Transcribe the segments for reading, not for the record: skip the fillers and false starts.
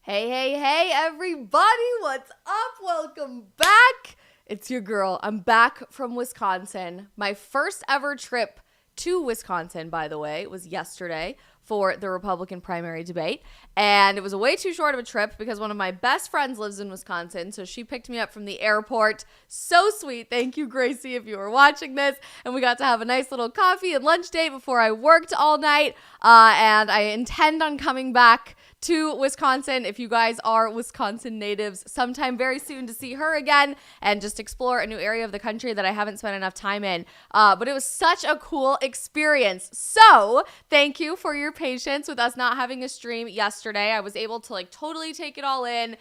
Hey, everybody. What's up? Welcome back. It's your girl. I'm back from Wisconsin. My first ever trip to Wisconsin, by the way, was yesterday for the Republican primary debate. And it was a way too short of a trip because one of my best friends lives in Wisconsin. So she picked me up from the airport. So sweet. Thank you, Gracie, if you were watching this. And we got to have a nice little coffee and lunch date before I worked all night. And I intend on coming back to Wisconsin if you guys are Wisconsin natives sometime very soon to see her again and just explore a new area of the country that I haven't spent enough time in. But it was such a cool experience. So thank you for your patience with us not having a stream yesterday. I was able to totally take it all in,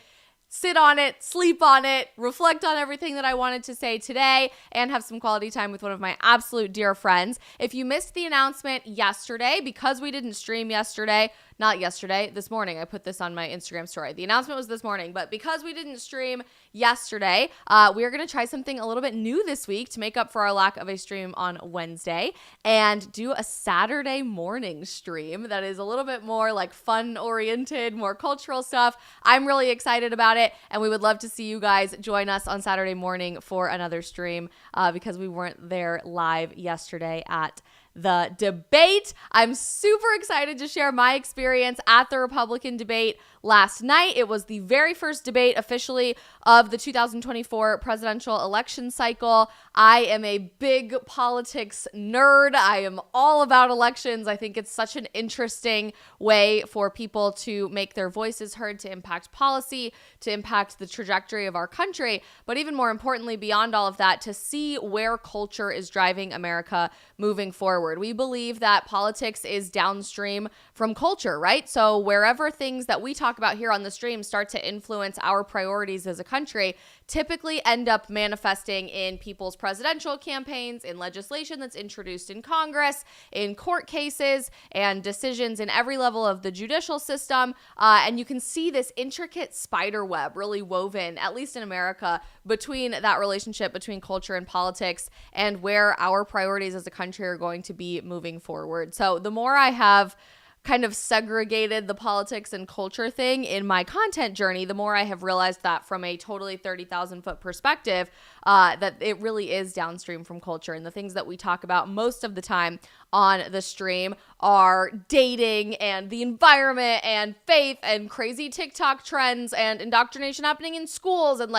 sit on it, sleep on it, reflect on everything that I wanted to say today, and have some quality time with one of my absolute dear friends. If you missed the announcement yesterday, because we didn't stream this morning, I put this on my Instagram story. The announcement was this morning, but because we didn't stream yesterday, we are going to try something a little bit new this week to make up for our lack of a stream on Wednesday and do a Saturday morning stream that is a little bit more fun oriented, more cultural stuff. I'm really excited about it, and we would love to see you guys join us on Saturday morning for another stream because we weren't there live yesterday at the debate. I'm super excited to share my experience at the Republican debate last night. It was the very first debate officially of the 2024 presidential election cycle. I am a big politics nerd. I am all about elections. I think it's such an interesting way for people to make their voices heard, to impact policy, to impact the trajectory of our country, but even more importantly, beyond all of that, to see where culture is driving America moving forward. We believe that politics is downstream from culture, right? So wherever things that we talk about here on the stream start to influence our priorities as a country, typically end up manifesting in people's presidential campaigns, in legislation that's introduced in Congress, in court cases, and decisions in every level of the judicial system. And you can see this intricate spider web really woven, at least in America, between that relationship between culture and politics and where our priorities as a country are going to be moving forward. So the more I have kind of segregated the politics and culture thing in my content journey, the more I have realized that from a totally 30,000 foot perspective, that it really is downstream from culture. And the things that we talk about most of the time on the stream are dating and the environment and faith and crazy TikTok trends and indoctrination happening in schools and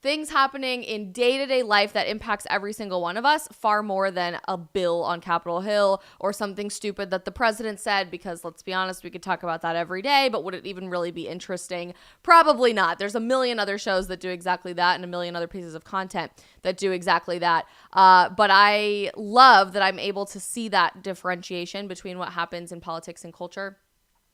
things happening in day-to-day life that impacts every single one of us far more than a bill on Capitol Hill or something stupid that the president said, because let's be honest, we could talk about that every day, but would it even really be interesting? Probably not. There's a million other shows that do exactly that and a million other pieces of content that do exactly that. But I love that I'm able to see that differentiation between what happens in politics and culture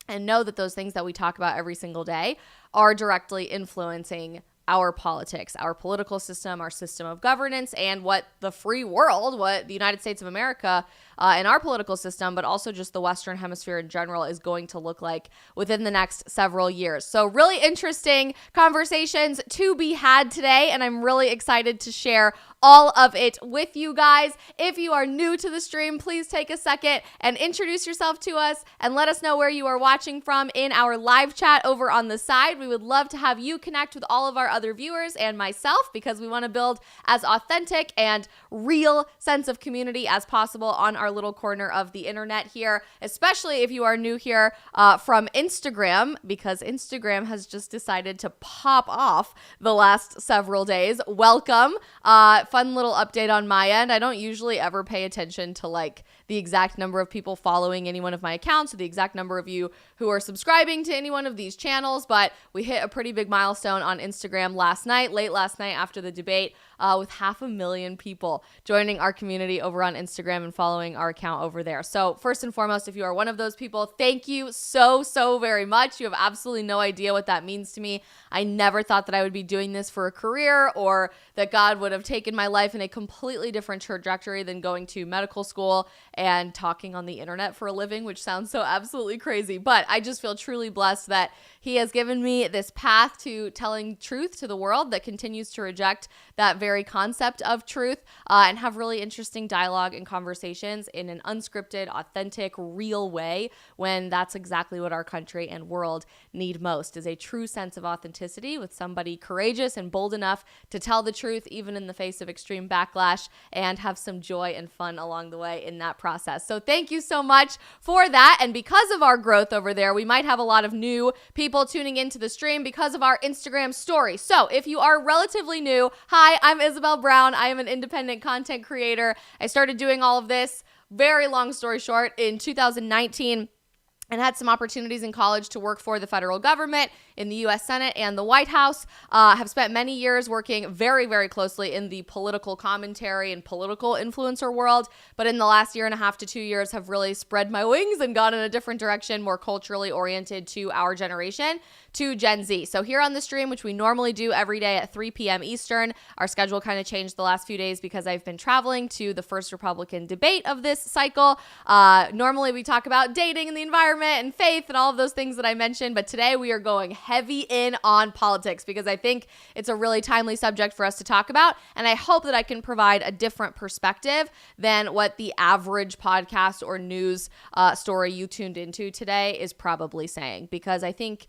and know that those things that we talk about every single day are directly influencing our politics, our political system, our system of governance, and what the free world, what the United States of America and our political system, but also just the Western Hemisphere in general is going to look like within the next several years. So really interesting conversations to be had today, and I'm really excited to share all of it with you guys. If you are new to the stream, please take a second and introduce yourself to us and let us know where you are watching from in our live chat over on the side. We would love to have you connect with all of our other viewers and myself because we want to build as authentic and real sense of community as possible on our little corner of the internet here, especially if you are new here from Instagram, because Instagram has just decided to pop off the last several days. Welcome. Fun little update on my end. I don't usually ever pay attention to the exact number of people following any one of my accounts or the exact number of you who are subscribing to any one of these channels, but we hit a pretty big milestone on Instagram late last night after the debate with 500,000 people joining our community over on Instagram and following our account over there. So first and foremost, if you are one of those people, thank you so very much. You have absolutely no idea what that means to me. I never thought that I would be doing this for a career or that God would have taken my life in a completely different trajectory than going to medical school and talking on the internet for a living, which sounds so absolutely crazy. But I just feel truly blessed that He has given me this path to telling truth to the world that continues to reject that very concept of truth and have really interesting dialogue and conversations in an unscripted, authentic, real way, when that's exactly what our country and world need most, is a true sense of authenticity with somebody courageous and bold enough to tell the truth even in the face of extreme backlash, and have some joy and fun along the way in that process. So thank you so much for that. And because of our growth over there, we might have a lot of new people tuning into the stream because of our Instagram story. So if you are relatively new, hi, I'm Isabel Brown. I am an independent content creator. I started doing all of this, very long story short, in 2019. And had some opportunities in college to work for the federal government, in the U.S. Senate and the White House. Have spent many years working very, very closely in the political commentary and political influencer world. But in the last year and a half to 2 years have really spread my wings and gone in a different direction, more culturally oriented to our generation, to Gen Z. So here on the stream, which we normally do every day at 3 p.m. Eastern, our schedule kind of changed the last few days because I've been traveling to the first Republican debate of this cycle. Normally we talk about dating and the environment and faith and all of those things that I mentioned, but today we are going heavy in on politics because I think it's a really timely subject for us to talk about, and I hope that I can provide a different perspective than what the average podcast or news story you tuned into today is probably saying, because I think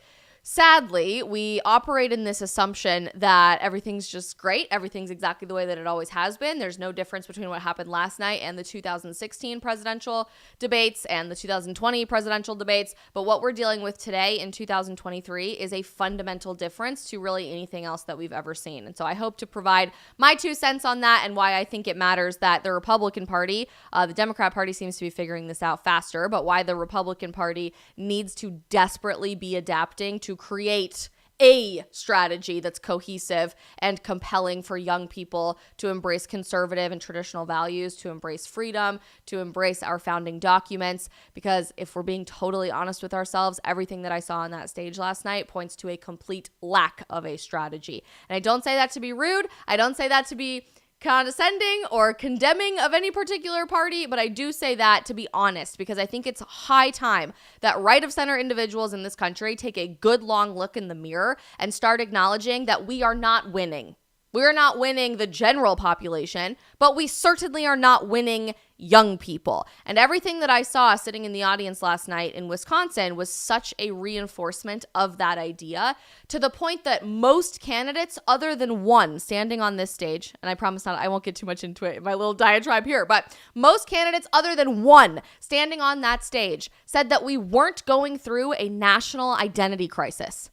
sadly, we operate in this assumption that everything's just great. Everything's exactly the way that it always has been. There's no difference between what happened last night and the 2016 presidential debates and the 2020 presidential debates. But what we're dealing with today in 2023 is a fundamental difference to really anything else that we've ever seen. And so I hope to provide my 2 cents on that and why I think it matters that the Republican Party, the Democrat Party seems to be figuring this out faster, but why the Republican Party needs to desperately be adapting to create a strategy that's cohesive and compelling for young people to embrace conservative and traditional values, to embrace freedom, to embrace our founding documents. Because if we're being totally honest with ourselves, everything that I saw on that stage last night points to a complete lack of a strategy. And I don't say that to be rude. I don't say that to be condescending or condemning of any particular party, but I do say that to be honest, because I think it's high time that right of center individuals in this country take a good long look in the mirror and start acknowledging that we are not winning. We are not winning the general population, but we certainly are not winning young people. And everything that I saw sitting in the audience last night in Wisconsin was such a reinforcement of that idea, to the point that most candidates, other than one standing on this stage, and I promise not, I won't get too much into it in my little diatribe here, but most candidates other than one standing on that stage said that we weren't going through a national identity crisis,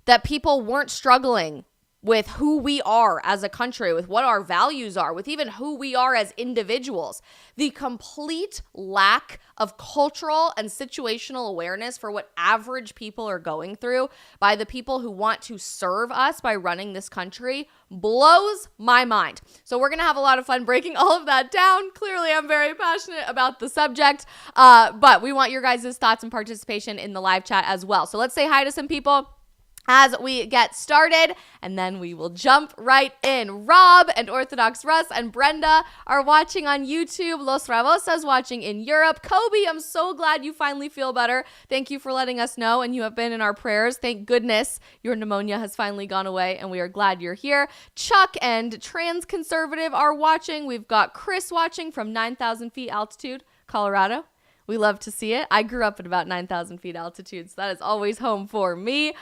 that people weren't struggling with who we are as a country, with what our values are, with even who we are as individuals. The complete lack of cultural and situational awareness for what average people are going through by the people who want to serve us by running this country blows my mind. So we're going to have a lot of fun breaking all of that down. Clearly, I'm very passionate about the subject, but we want your guys' thoughts and participation in the live chat as well. So let's say hi to some people as we get started, and then we will jump right in. Rob and Orthodox Russ and Brenda are watching on YouTube. Los Rabosas watching in Europe. Kobe, I'm so glad you finally feel better. Thank you for letting us know, and you have been in our prayers. Thank goodness your pneumonia has finally gone away, and we are glad you're here. Chuck and Trans Conservative are watching. We've got Chris watching from 9,000 feet altitude, Colorado. We love to see it. I grew up at about 9,000 feet altitude, so that is always home for me.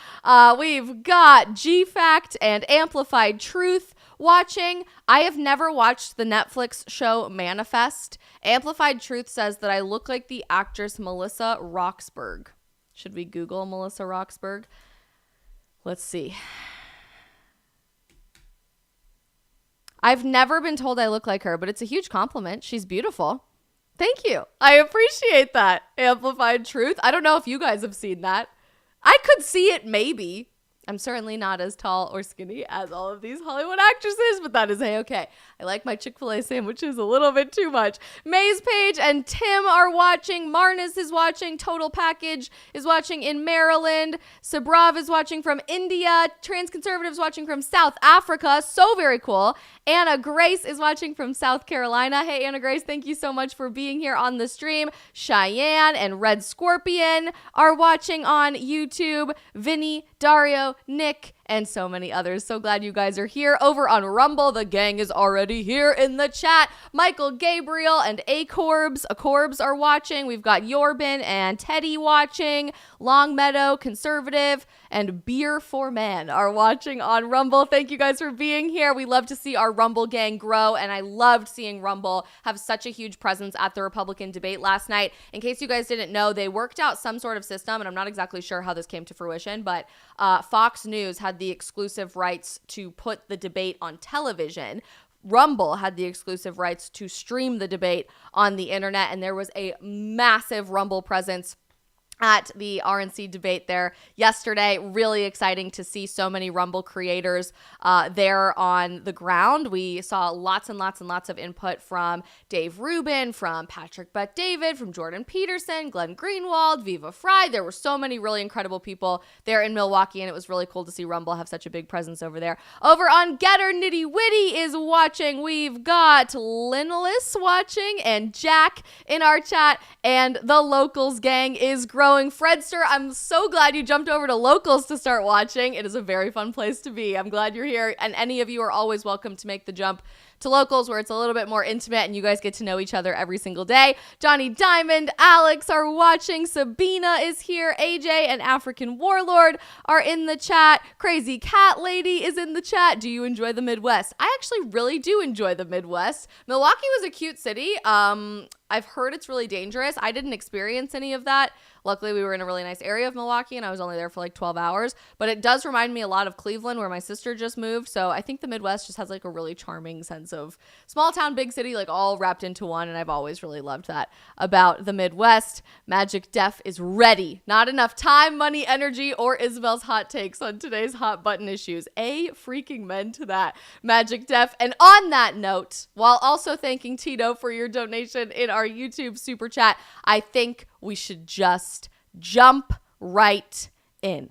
We've got G-Fact and Amplified Truth watching. I have never watched the Netflix show Manifest. Amplified Truth says that I look like the actress Melissa Roxburgh. Should we Google Melissa Roxburgh? Let's see. I've never been told I look like her, but it's a huge compliment. She's beautiful. Thank you. I appreciate that. Amplified Truth. I don't know if you guys have seen that. I could see it maybe. I'm certainly not as tall or skinny as all of these Hollywood actresses, but that is A-okay. I like my Chick-fil-A sandwiches a little bit too much. Maze Page and Tim are watching. Marnus is watching. Total Package is watching in Maryland. Sabrav is watching from India. Trans Conservatives watching from South Africa. So very cool. Anna Grace is watching from South Carolina. Hey, Anna Grace, thank you so much for being here on the stream. Cheyenne and Red Scorpion are watching on YouTube. Vinny, Dario, Nick, and so many others. So glad you guys are here. Over on Rumble, the gang is already here in the chat. Michael Gabriel and Acorbs are watching. We've got Yorbin and Teddy watching. Longmeadow, Conservative, and Beer for Man are watching on Rumble. Thank you guys for being here. We love to see our Rumble gang grow, and I loved seeing Rumble have such a huge presence at the Republican debate last night. In case you guys didn't know, they worked out some sort of system, and I'm not exactly sure how this came to fruition, but Fox News had the exclusive rights to put the debate on television. Rumble had the exclusive rights to stream the debate on the internet, and there was a massive Rumble presence at the RNC debate there yesterday. Really exciting to see so many Rumble creators there on the ground. We saw lots and lots and lots of input from Dave Rubin, from Patrick Bet-David, from Jordan Peterson, Glenn Greenwald, Viva Frei. There were so many really incredible people there in Milwaukee, and it was really cool to see Rumble have such a big presence over there. Over on Getter, Nitty Witty is watching. We've got Linless watching and Jack in our chat, and the Locals gang is growing. Fredster, I'm so glad you jumped over to Locals to start watching. It is a very fun place to be. I'm glad you're here, and any of you are always welcome to make the jump to Locals, where it's a little bit more intimate and you guys get to know each other every single day. Johnny Diamond, Alex are watching. Sabina is here. AJ and African Warlord are in the chat. Crazy Cat Lady is in the chat. Do you enjoy the Midwest? I actually really do enjoy the Midwest. Milwaukee was a cute city. I've heard it's really dangerous. I didn't experience any of that. Luckily, we were in a really nice area of Milwaukee, and I was only there for like 12 hours. But it does remind me a lot of Cleveland, where my sister just moved. So I think the Midwest just has like a really charming sense of small town, big city, like all wrapped into one. And I've always really loved that about the Midwest. Magic Def is ready. Not enough time, money, energy, or Isabel's hot takes on today's hot button issues. A freaking men to that, Magic Def. And on that note, while also thanking Tito for your donation in our YouTube super chat, I think we should just jump right in.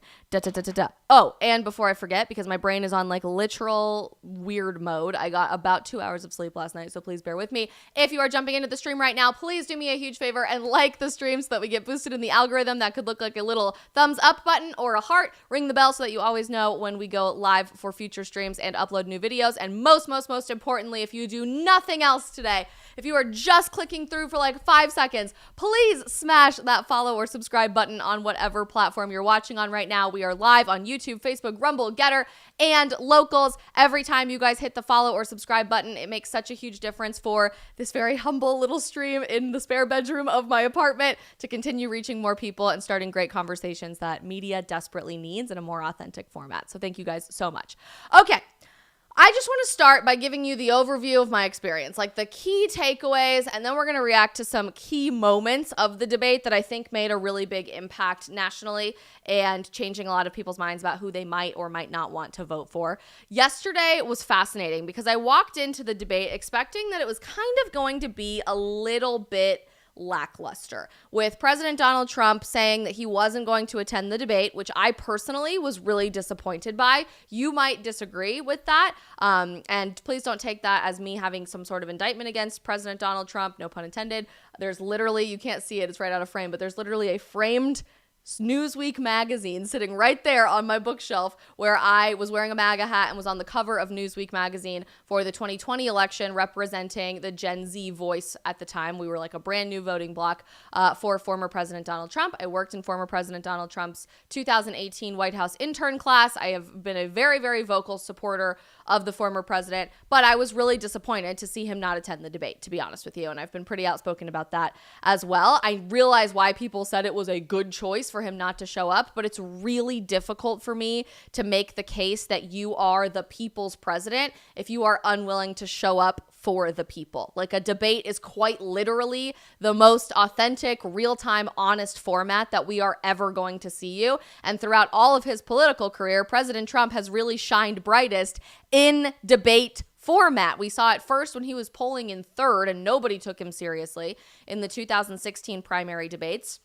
Oh, and before I forget, because my brain is on like literal weird mode, I got about 2 hours of sleep last night, so please bear with me. If you are jumping into the stream right now, please do me a huge favor and like the stream so that we get boosted in the algorithm. That could look like a little thumbs up button or a heart. Ring the bell so that you always know when we go live for future streams and upload new videos. And most importantly, if you do nothing else today, if you are just clicking through for like 5 seconds, please smash that follow or subscribe button on whatever platform you're watching on right now. We are live on YouTube, Facebook, Rumble, Getter, and Locals. Every time you guys hit the follow or subscribe button, it makes such a huge difference for this very humble little stream in the spare bedroom of my apartment to continue reaching more people and starting great conversations that media desperately needs in a more authentic format. So thank you guys so much. Okay. I just want to start by giving you the overview of my experience, like the key takeaways, and then we're going to react to some key moments of the debate that I think made a really big impact nationally and changing a lot of people's minds about who they might or might not want to vote for. Yesterday was fascinating because I walked into the debate expecting that it was kind of going to be a little bit lackluster, with President Donald Trump saying that he wasn't going to attend the debate, which I personally was really disappointed by. You might disagree with that, and please don't take that as me having some sort of indictment against President Donald Trump, no pun intended. There's literally, you can't see it, it's right out of frame, but there's literally a framed Newsweek magazine sitting right there on my bookshelf where I was wearing a MAGA hat and was on the cover of Newsweek magazine for the 2020 election, representing the Gen Z voice at the time. We were like a brand new voting bloc for former President Donald Trump. I worked in former President Donald Trump's 2018 White House intern class. I have been a very, very vocal supporter of the former president, but I was really disappointed to see him not attend the debate, to be honest with you, and I've been pretty outspoken about that as well. I realize why people said it was a good choice for him not to show up, but it's really difficult for me to make the case that you are the people's president if you are unwilling to show up for the people. Like, a debate is quite literally the most authentic, real-time, honest format that we are ever going to see you. And throughout all of his political career, President Trump has really shined brightest in debate format. We saw it first when he was polling in third and nobody took him seriously in the 2016 primary debates.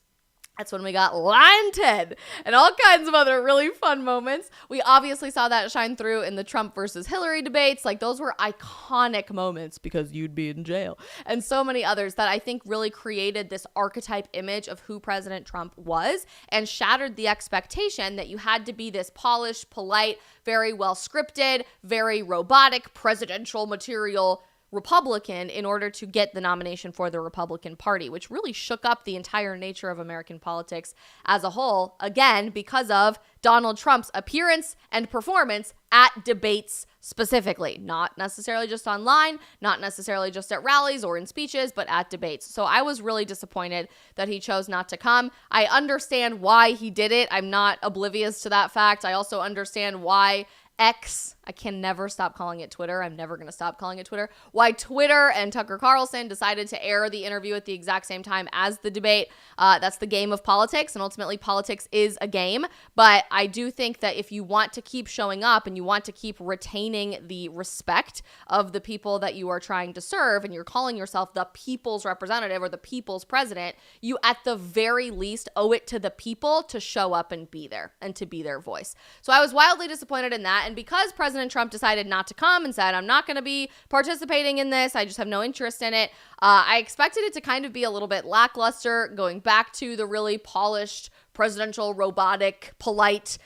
That's when we got Line 10 and all kinds of other really fun moments. We obviously saw that shine through in the Trump versus Hillary debates. Like, those were iconic moments because you'd be in jail. And so many others that I think really created this archetype image of who President Trump was and shattered the expectation that you had to be this polished, polite, very well scripted, very robotic presidential material Republican in order to get the nomination for the Republican Party, which really shook up the entire nature of American politics as a whole, again, because of Donald Trump's appearance and performance at debates specifically, not necessarily just online, not necessarily just at rallies or in speeches, but at debates. So I was really disappointed that he chose not to come. I understand why he did it. I'm not oblivious to that fact. I also understand why X, I can never stop calling it Twitter. I'm never going to stop calling it Twitter. Why Twitter and Tucker Carlson decided to air the interview at the exact same time as the debate. That's the game of politics, and ultimately politics is a game. But I do think that if you want to keep showing up and you want to keep retaining the respect of the people that you are trying to serve, and you're calling yourself the people's representative or the people's president, you at the very least owe it to the people to show up and be there and to be their voice. So I was wildly disappointed in that. And because President Trump decided not to come and said, I'm not going to be participating in this, I just have no interest in it, I expected it to kind of be a little bit lackluster, going back to the really polished, presidential, robotic, polite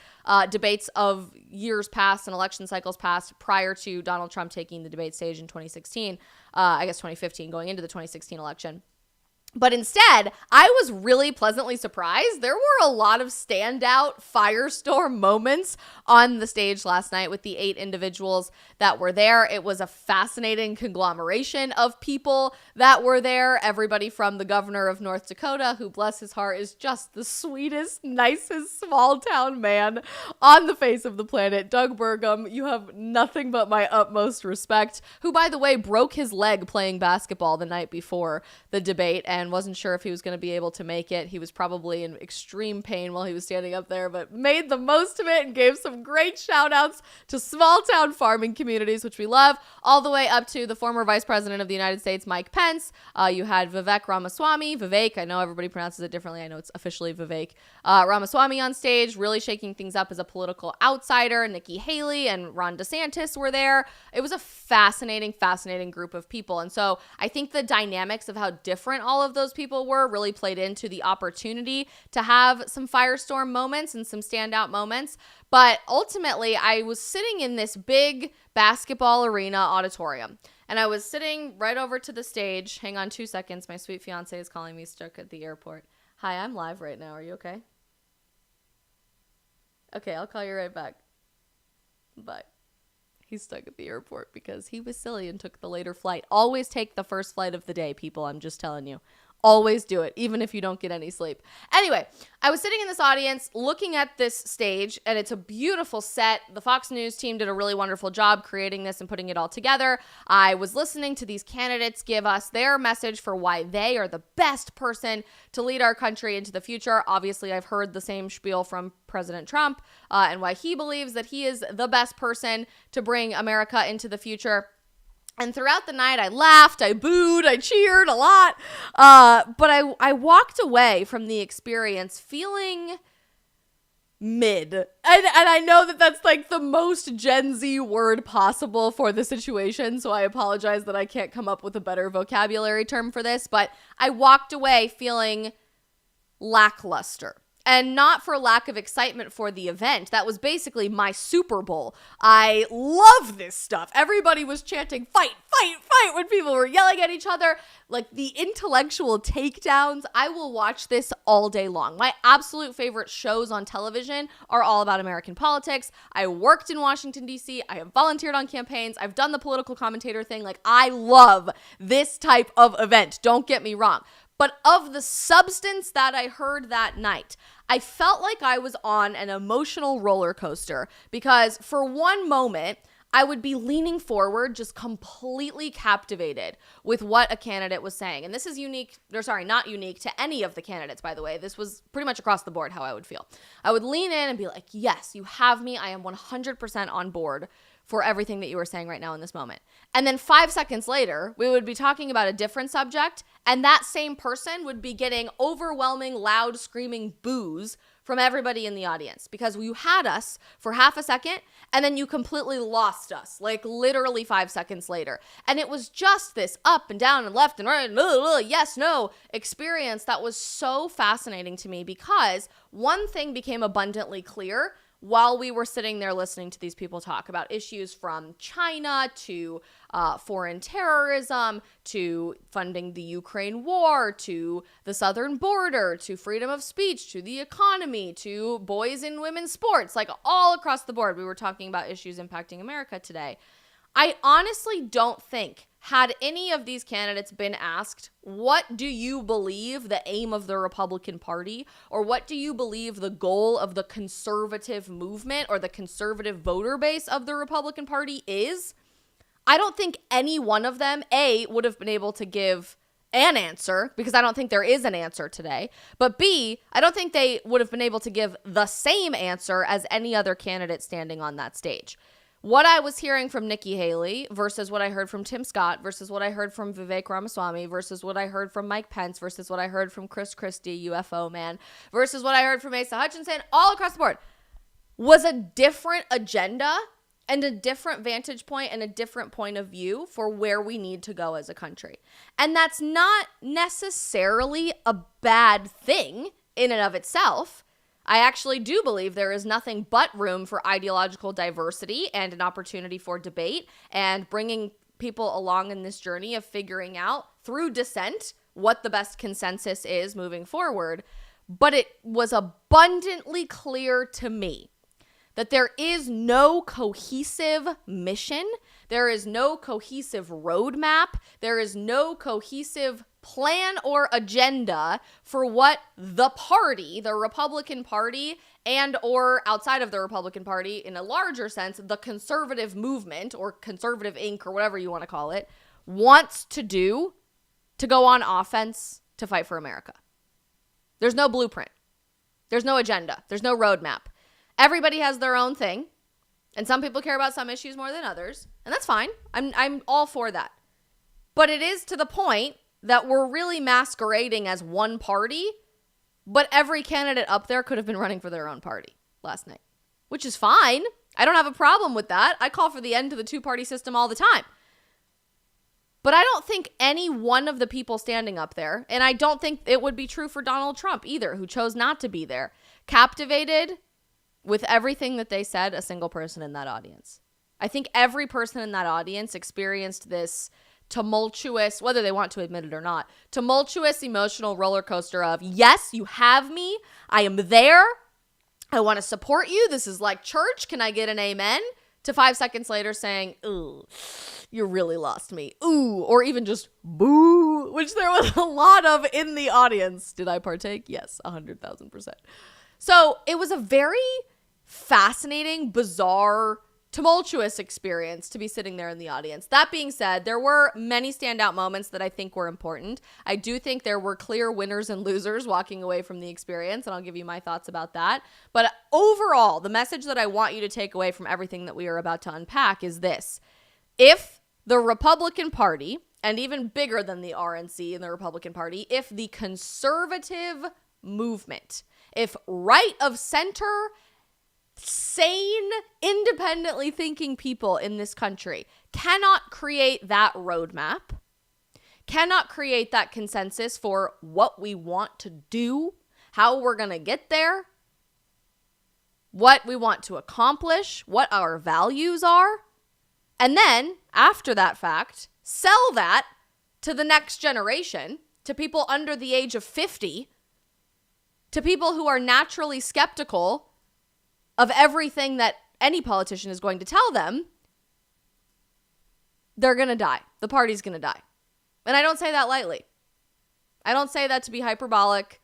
debates of years past and election cycles past prior to Donald Trump taking the debate stage in 2016, I guess 2015, going into the 2016 election. But instead, I was really pleasantly surprised. There were a lot of standout firestorm moments on the stage last night with the 8 individuals that were there. It was a fascinating conglomeration of people that were there. Everybody from the governor of North Dakota, who, bless his heart, is just the sweetest, nicest small town man on the face of the planet. Doug Burgum, you have nothing but my utmost respect, who, by the way, broke his leg playing basketball the night before the debate and wasn't sure if he was going to be able to make it. He was probably in extreme pain while he was standing up there, but made the most of it and gave some great shout outs to small town farming communities, which we love, all the way up to the former Vice President of the United States, Mike Pence. You had Vivek, I know everybody pronounces it differently. I know it's officially Vivek Ramaswamy on stage, really shaking things up as a political outsider. Nikki Haley and Ron DeSantis were there. It was a fascinating group of people. And so I think the dynamics of how different all of those people were really played into the opportunity to have some firestorm moments and some standout moments. But ultimately, I was sitting in this big basketball arena auditorium, and I was sitting right over to the stage. Hang on 2 seconds. My sweet fiance is calling me, stuck at the airport. Hi, I'm live right now. Are you okay? Okay, I'll call you right back. Bye. He's stuck at the airport because he was silly and took the later flight. Always take the first flight of the day, people. I'm just telling you. Always do it, even if you don't get any sleep. Anyway, I was sitting in this audience looking at this stage, and it's a beautiful set. The Fox News team did a really wonderful job creating this and putting it all together. I was listening to these candidates give us their message for why they are the best person to lead our country into the future. Obviously, I've heard the same spiel from President Trump and why he believes that he is the best person to bring America into the future. And throughout the night, I laughed, I booed, I cheered a lot. But I walked away from the experience feeling mid. And I know that that's like the most Gen Z word possible for the situation. So I apologize that I can't come up with a better vocabulary term for this. But I walked away feeling lackluster. And not for lack of excitement for the event. That was basically my Super Bowl. I love this stuff. Everybody was chanting, fight, fight, fight, when people were yelling at each other. Like the intellectual takedowns, I will watch this all day long. My absolute favorite shows on television are all about American politics. I worked in Washington, D.C. I have volunteered on campaigns. I've done the political commentator thing. Like, I love this type of event. Don't get me wrong. But of the substance that I heard that night, I felt like I was on an emotional roller coaster because for one moment, I would be leaning forward, just completely captivated with what a candidate was saying. And this is not unique to any of the candidates, by the way. This was pretty much across the board how I would feel. I would lean in and be like, yes, you have me. I am 100% on board for everything that you were saying right now in this moment. And then 5 seconds later, we would be talking about a different subject, and that same person would be getting overwhelming, loud, screaming boos from everybody in the audience because you had us for half a second and then you completely lost us, like literally 5 seconds later. And it was just this up and down and left and right, and yes, no experience that was so fascinating to me because one thing became abundantly clear while we were sitting there listening to these people talk about issues from China to foreign terrorism, to funding the Ukraine war, to the southern border, to freedom of speech, to the economy, to boys and women's sports, like all across the board. We were talking about issues impacting America today. I honestly don't think, had any of these candidates been asked, what do you believe the aim of the Republican Party, or what do you believe the goal of the conservative movement or the conservative voter base of the Republican Party is, I don't think any one of them, A, would have been able to give an answer, because I don't think there is an answer today, but B, I don't think they would have been able to give the same answer as any other candidate standing on that stage. What I was hearing from Nikki Haley versus what I heard from Tim Scott versus what I heard from Vivek Ramaswamy versus what I heard from Mike Pence versus what I heard from Chris Christie, UFO man, versus what I heard from Asa Hutchinson, all across the board, was a different agenda and a different vantage point and a different point of view for where we need to go as a country. And that's not necessarily a bad thing in and of itself. I actually do believe there is nothing but room for ideological diversity and an opportunity for debate and bringing people along in this journey of figuring out through dissent what the best consensus is moving forward. But it was abundantly clear to me that there is no cohesive mission, there is no cohesive roadmap, there is no cohesive plan or agenda for what the party, the Republican Party, and or outside of the Republican Party, in a larger sense, the conservative movement or conservative Inc. or whatever you want to call it, wants to do to go on offense to fight for America. There's no blueprint. There's no agenda. There's no roadmap. Everybody has their own thing, and some people care about some issues more than others, and that's fine. I'm all for that. But it is to the point that we're really masquerading as one party, but every candidate up there could have been running for their own party last night, which is fine. I don't have a problem with that. I call for the end to the two-party system all the time. But I don't think any one of the people standing up there, and I don't think it would be true for Donald Trump either, who chose not to be there, captivated with everything that they said a single person in that audience. I think every person in that audience experienced this tumultuous, whether they want to admit it or not, tumultuous emotional roller coaster of, yes, you have me. I am there. I want to support you. This is like church. Can I get an amen? To 5 seconds later saying, ooh, you really lost me. Ooh, or even just boo, which there was a lot of in the audience. Did I partake? Yes, 100,000%. So it was a very fascinating, bizarre, tumultuous experience to be sitting there in the audience. That being said, there were many standout moments that I think were important. I do think there were clear winners and losers walking away from the experience, and I'll give you my thoughts about that. But overall, the message that I want you to take away from everything that we are about to unpack is this. If the Republican Party, and even bigger than the RNC and the Republican Party, if the conservative movement, if right of center, sane, independently thinking people in this country cannot create that roadmap, cannot create that consensus for what we want to do, how we're going to get there, what we want to accomplish, what our values are, and then, after that fact, sell that to the next generation, to people under the age of 50, to people who are naturally skeptical of everything that any politician is going to tell them, they're going to die. The party's going to die. And I don't say that lightly. I don't say that to be hyperbolic.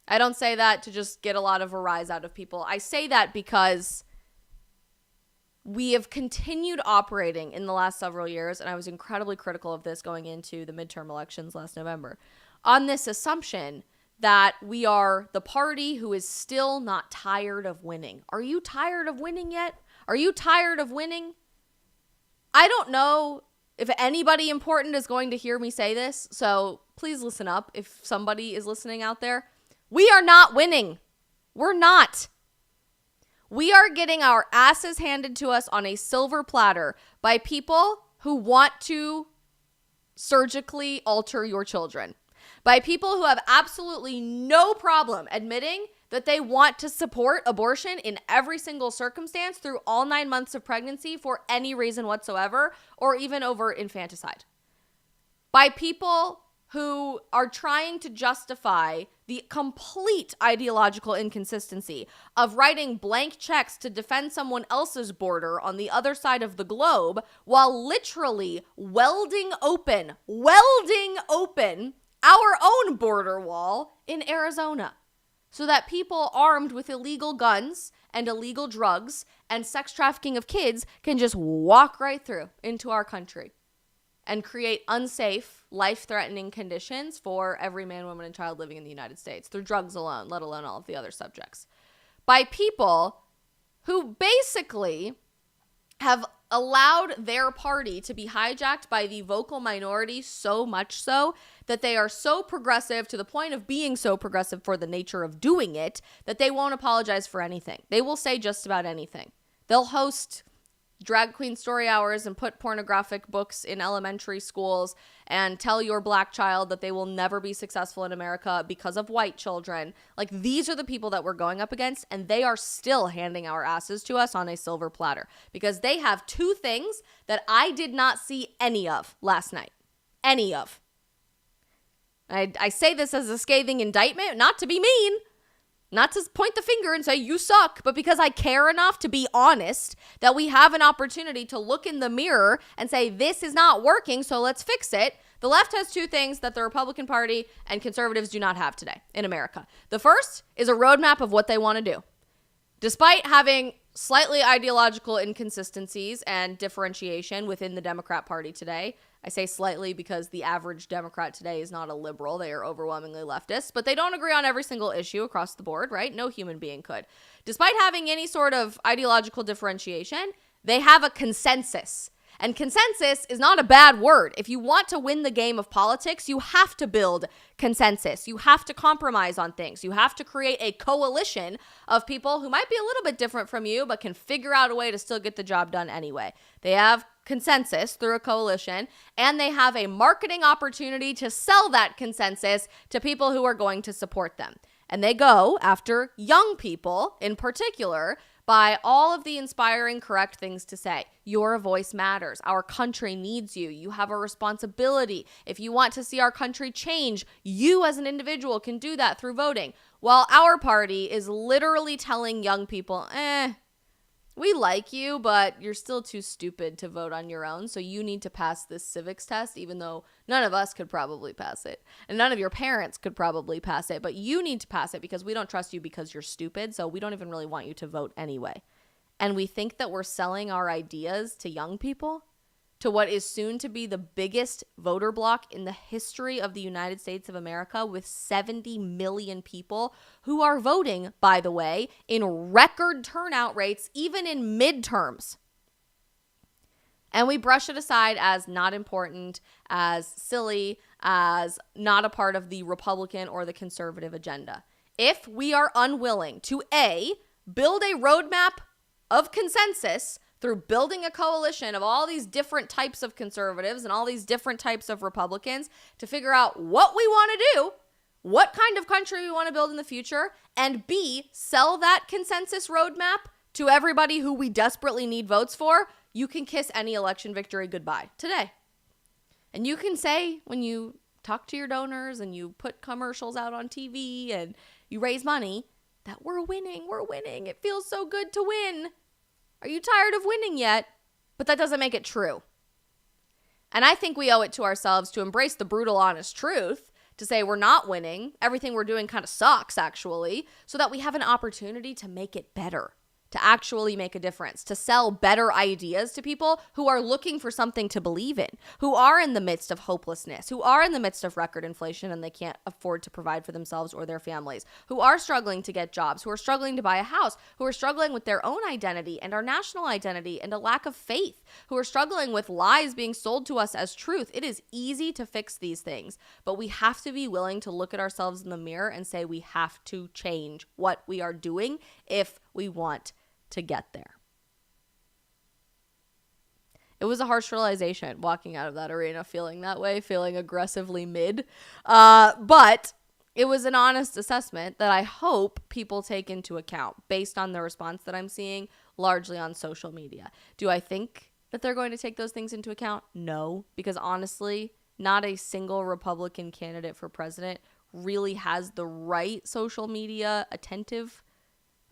I don't say that to just get a lot of a rise out of people. I say that because we have continued operating in the last several years, and I was incredibly critical of this going into the midterm elections last November, on this assumption that we are the party who is still not tired of winning. Are you tired of winning yet? Are you tired of winning? I don't know if anybody important is going to hear me say this, so please listen up if somebody is listening out there. We are not winning. We're not. We are getting our asses handed to us on a silver platter by people who want to surgically alter your children. By people who have absolutely no problem admitting that they want to support abortion in every single circumstance through all 9 months of pregnancy for any reason whatsoever, or even over infanticide. By people who are trying to justify the complete ideological inconsistency of writing blank checks to defend someone else's border on the other side of the globe while literally welding open our own border wall in Arizona so that people armed with illegal guns and illegal drugs and sex trafficking of kids can just walk right through into our country and create unsafe, life-threatening conditions for every man, woman, and child living in the United States through drugs alone, let alone all of the other subjects. By people who basically have allowed their party to be hijacked by the vocal minority so much so that they are so progressive to the point of being so progressive for the nature of doing it that they won't apologize for anything. They will say just about anything. They'll host drag queen story hours and put pornographic books in elementary schools and tell your black child that they will never be successful in America because of white children. Like, these are the people that we're going up against, and they are still handing our asses to us on a silver platter because they have two things that I did not see any of last night. Any of. I say this as a scathing indictment, not to be mean, not to point the finger and say, you suck, but because I care enough to be honest that we have an opportunity to look in the mirror and say, this is not working, so let's fix it. The left has two things that the Republican Party and conservatives do not have today in America. The first is a roadmap of what they want to do. Despite having slightly ideological inconsistencies and differentiation within the Democrat Party today, I say slightly because the average Democrat today is not a liberal. They are overwhelmingly leftist, but they don't agree on every single issue across the board, right? No human being could. Despite having any sort of ideological differentiation, they have a consensus. And consensus is not a bad word. If you want to win the game of politics, you have to build consensus. You have to compromise on things. You have to create a coalition of people who might be a little bit different from you, but can figure out a way to still get the job done anyway. They have consensus through a coalition, and they have a marketing opportunity to sell that consensus to people who are going to support them. And they go after young people in particular by all of the inspiring, correct things to say. Your voice matters. Our country needs you. You have a responsibility. If you want to see our country change, you as an individual can do that through voting. While our party is literally telling young people, we like you, but you're still too stupid to vote on your own, so you need to pass this civics test, even though none of us could probably pass it, and none of your parents could probably pass it, but you need to pass it because we don't trust you because you're stupid, so we don't even really want you to vote anyway. And we think that we're selling our ideas to young people, to what is soon to be the biggest voter bloc in the history of the United States of America, with 70 million people who are voting, by the way, in record turnout rates, even in midterms. And we brush it aside as not important, as silly, as not a part of the Republican or the conservative agenda. If we are unwilling to A, build a roadmap of consensus through building a coalition of all these different types of conservatives and all these different types of Republicans to figure out what we want to do, what kind of country we want to build in the future, and B, sell that consensus roadmap to everybody who we desperately need votes for, you can kiss any election victory goodbye today. And you can say when you talk to your donors and you put commercials out on TV and you raise money that we're winning, it feels so good to win. Are you tired of winning yet? But that doesn't make it true. And I think we owe it to ourselves to embrace the brutal, honest truth, to say we're not winning, everything we're doing kind of sucks, actually, so that we have an opportunity to make it better, to actually make a difference, to sell better ideas to people who are looking for something to believe in, who are in the midst of hopelessness, who are in the midst of record inflation and they can't afford to provide for themselves or their families, who are struggling to get jobs, who are struggling to buy a house, who are struggling with their own identity and our national identity and a lack of faith, who are struggling with lies being sold to us as truth. It is easy to fix these things, but we have to be willing to look at ourselves in the mirror and say we have to change what we are doing if we want to get there. It was a harsh realization walking out of that arena feeling that way, feeling aggressively mid. But it was an honest assessment that I hope people take into account based on the response that I'm seeing largely on social media. Do I think that they're going to take those things into account? No, because honestly, not a single Republican candidate for president really has the right social media attentive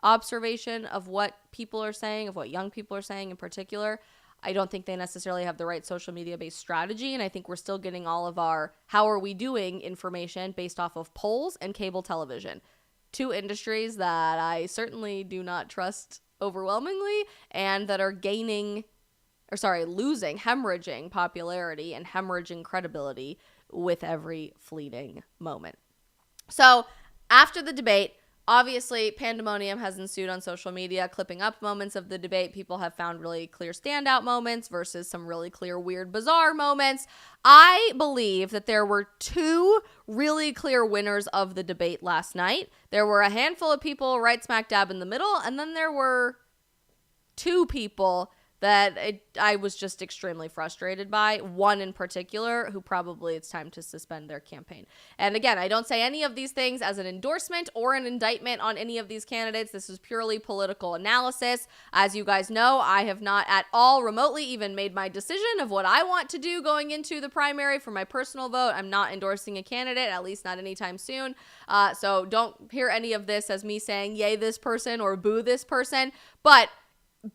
observation of what people are saying, of what young people are saying in particular. I don't think they necessarily have the right social media based strategy. And I think we're still getting all of our how are we doing information based off of polls and cable television. Two industries that I certainly do not trust overwhelmingly and that are losing, hemorrhaging popularity and hemorrhaging credibility with every fleeting moment. So after the debate, obviously, pandemonium has ensued on social media, clipping up moments of the debate. People have found really clear standout moments versus some really clear, weird, bizarre moments. I believe that there were two really clear winners of the debate last night. There were a handful of people right smack dab in the middle, and then there were two people that I was just extremely frustrated by. One in particular, who probably it's time to suspend their campaign. And again, I don't say any of these things as an endorsement or an indictment on any of these candidates. This is purely political analysis. As you guys know, I have not at all remotely even made my decision of what I want to do going into the primary for my personal vote. I'm not endorsing a candidate, at least not anytime soon. So don't hear any of this as me saying yay this person or boo this person. But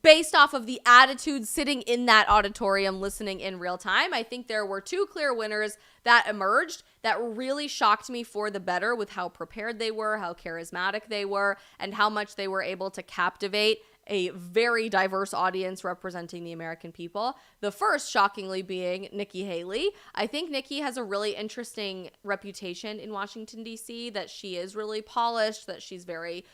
based off of the attitude sitting in that auditorium listening in real time, I think there were two clear winners that emerged that really shocked me for the better with how prepared they were, how charismatic they were, and how much they were able to captivate a very diverse audience representing the American people. The first, shockingly, being Nikki Haley. I think Nikki has a really interesting reputation in Washington, D.C., that she is really polished, that she's very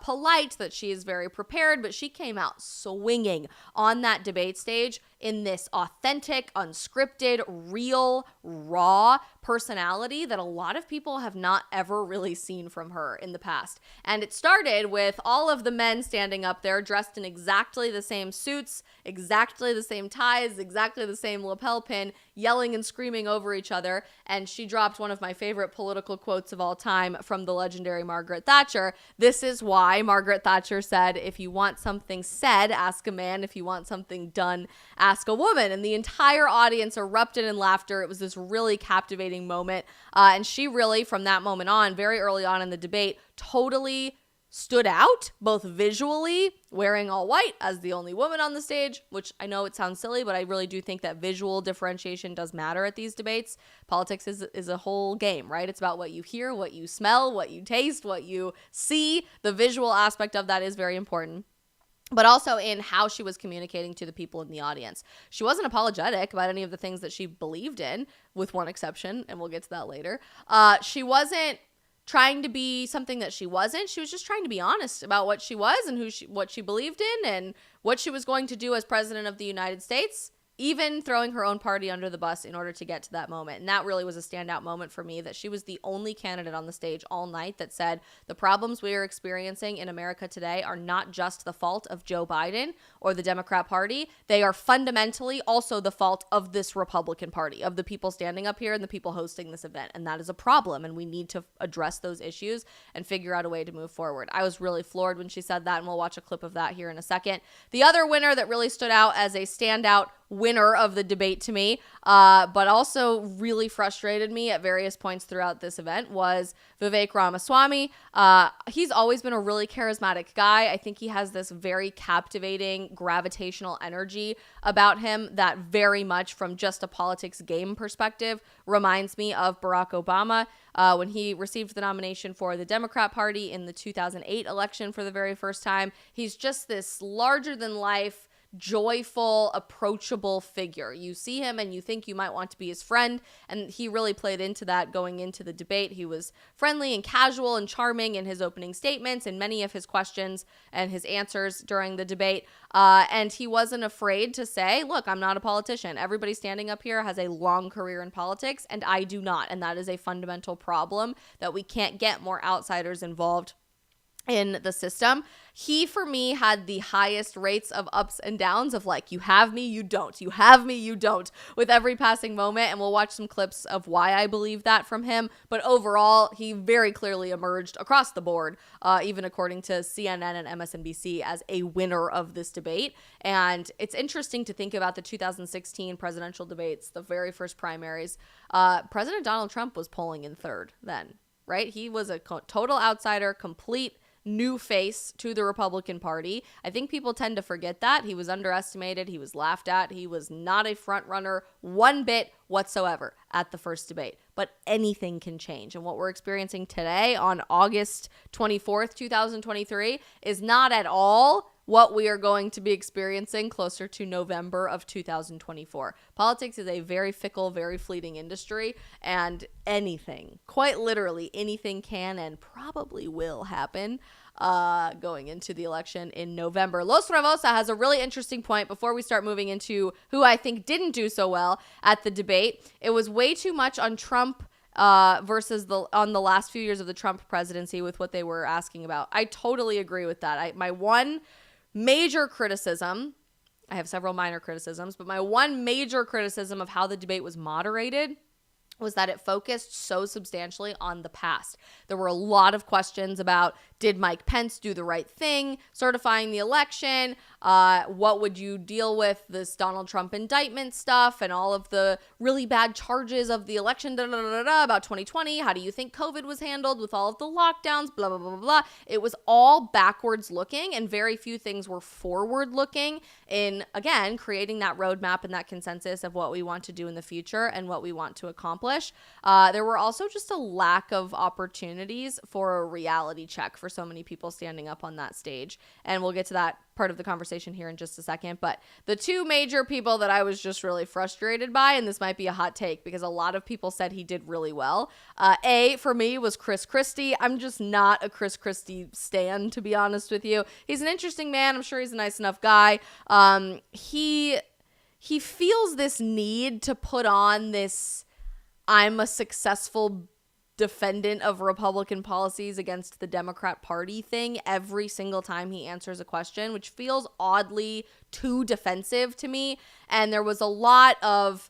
polite, that she is very prepared, but she came out swinging on that debate stage in this authentic, unscripted, real, raw personality that a lot of people have not ever really seen from her in the past. And it started with all of the men standing up there dressed in exactly the same suits, exactly the same ties, exactly the same lapel pin, yelling and screaming over each other. And she dropped one of my favorite political quotes of all time from the legendary Margaret Thatcher. This is why Margaret Thatcher said, if you want something said, ask a man. If you want something done, ask a woman. And the entire audience erupted in laughter. It was this really captivating moment. And she really, from that moment on, very early on in the debate, totally stood out, both visually, wearing all white as the only woman on the stage, which I know it sounds silly, but I really do think that visual differentiation does matter at these debates. Politics is a whole game, right? It's about what you hear, what you smell, what you taste, what you see. The visual aspect of that is very important. But also in how she was communicating to the people in the audience. She wasn't apologetic about any of the things that she believed in, with one exception, and we'll get to that later. She wasn't trying to be something that she wasn't. She was just trying to be honest about what she was and what she believed in and what she was going to do as president of the United States, even throwing her own party under the bus in order to get to that moment. And that really was a standout moment for me, that she was the only candidate on the stage all night that said the problems we are experiencing in America today are not just the fault of Joe Biden or the Democrat Party. They are fundamentally also the fault of this Republican Party, of the people standing up here and the people hosting this event. And that is a problem. And we need to address those issues and figure out a way to move forward. I was really floored when she said that, and we'll watch a clip of that here in a second. The other winner that really stood out as a standout winner of the debate to me, but also really frustrated me at various points throughout this event was Vivek Ramaswamy. He's always been a really charismatic guy. I think he has this very captivating gravitational energy about him that very much from just a politics game perspective reminds me of Barack Obama when he received the nomination for the Democrat Party in the 2008 election for the very first time. He's just this larger than life, joyful, approachable figure. You see him and you think you might want to be his friend, and he really played into that going into the debate. He was friendly and casual and charming in his opening statements and many of his questions and his answers during the debate, and he wasn't afraid to say, look, I'm not a politician. Everybody standing up here has a long career in politics, and I do not, and that is a fundamental problem that we can't get more outsiders involved in the system. He, for me, had the highest rates of ups and downs of like, you have me, you don't. You have me, you don't, with every passing moment. And we'll watch some clips of why I believe that from him. But overall, he very clearly emerged across the board, even according to CNN and MSNBC, as a winner of this debate. And it's interesting to think about the 2016 presidential debates, the very first primaries. President Donald Trump was polling in third then, right? He was a total outsider, complete new face to the Republican Party. I think people tend to forget that. He was underestimated. He was laughed at. He was not a front runner one bit whatsoever at the first debate. But anything can change. And what we're experiencing today on August 24th, 2023 is not at all what we are going to be experiencing closer to November of 2024. Politics is a very fickle, very fleeting industry, and anything, quite literally anything can and probably will happen going into the election in November. Los Ravosa has a really interesting point before we start moving into who I think didn't do so well at the debate. It was way too much on Trump versus on the last few years of the Trump presidency with what they were asking about. I totally agree with that. My one major criticism, I have several minor criticisms, but my one major criticism of how the debate was moderated was that it focused so substantially on the past. There were a lot of questions about, did Mike Pence do the right thing, certifying the election? What would you deal with this Donald Trump indictment stuff and all of the really bad charges of the election about 2020? How do you think COVID was handled with all of the lockdowns, blah, blah, blah, blah, blah. It was all backwards looking, and very few things were forward looking in, again, creating that roadmap and that consensus of what we want to do in the future and what we want to accomplish. There were also just a lack of opportunities for a reality check for so many people standing up on that stage. And we'll get to that part of the conversation here in just a second. But the two major people that I was just really frustrated by, and this might be a hot take because a lot of people said he did really well. For me, was Chris Christie. I'm just not a Chris Christie stan, to be honest with you. He's an interesting man. I'm sure he's a nice enough guy. He feels this need to put on this I'm a successful defendant of Republican policies against the Democrat Party thing every single time he answers a question, which feels oddly too defensive to me. And there was a lot of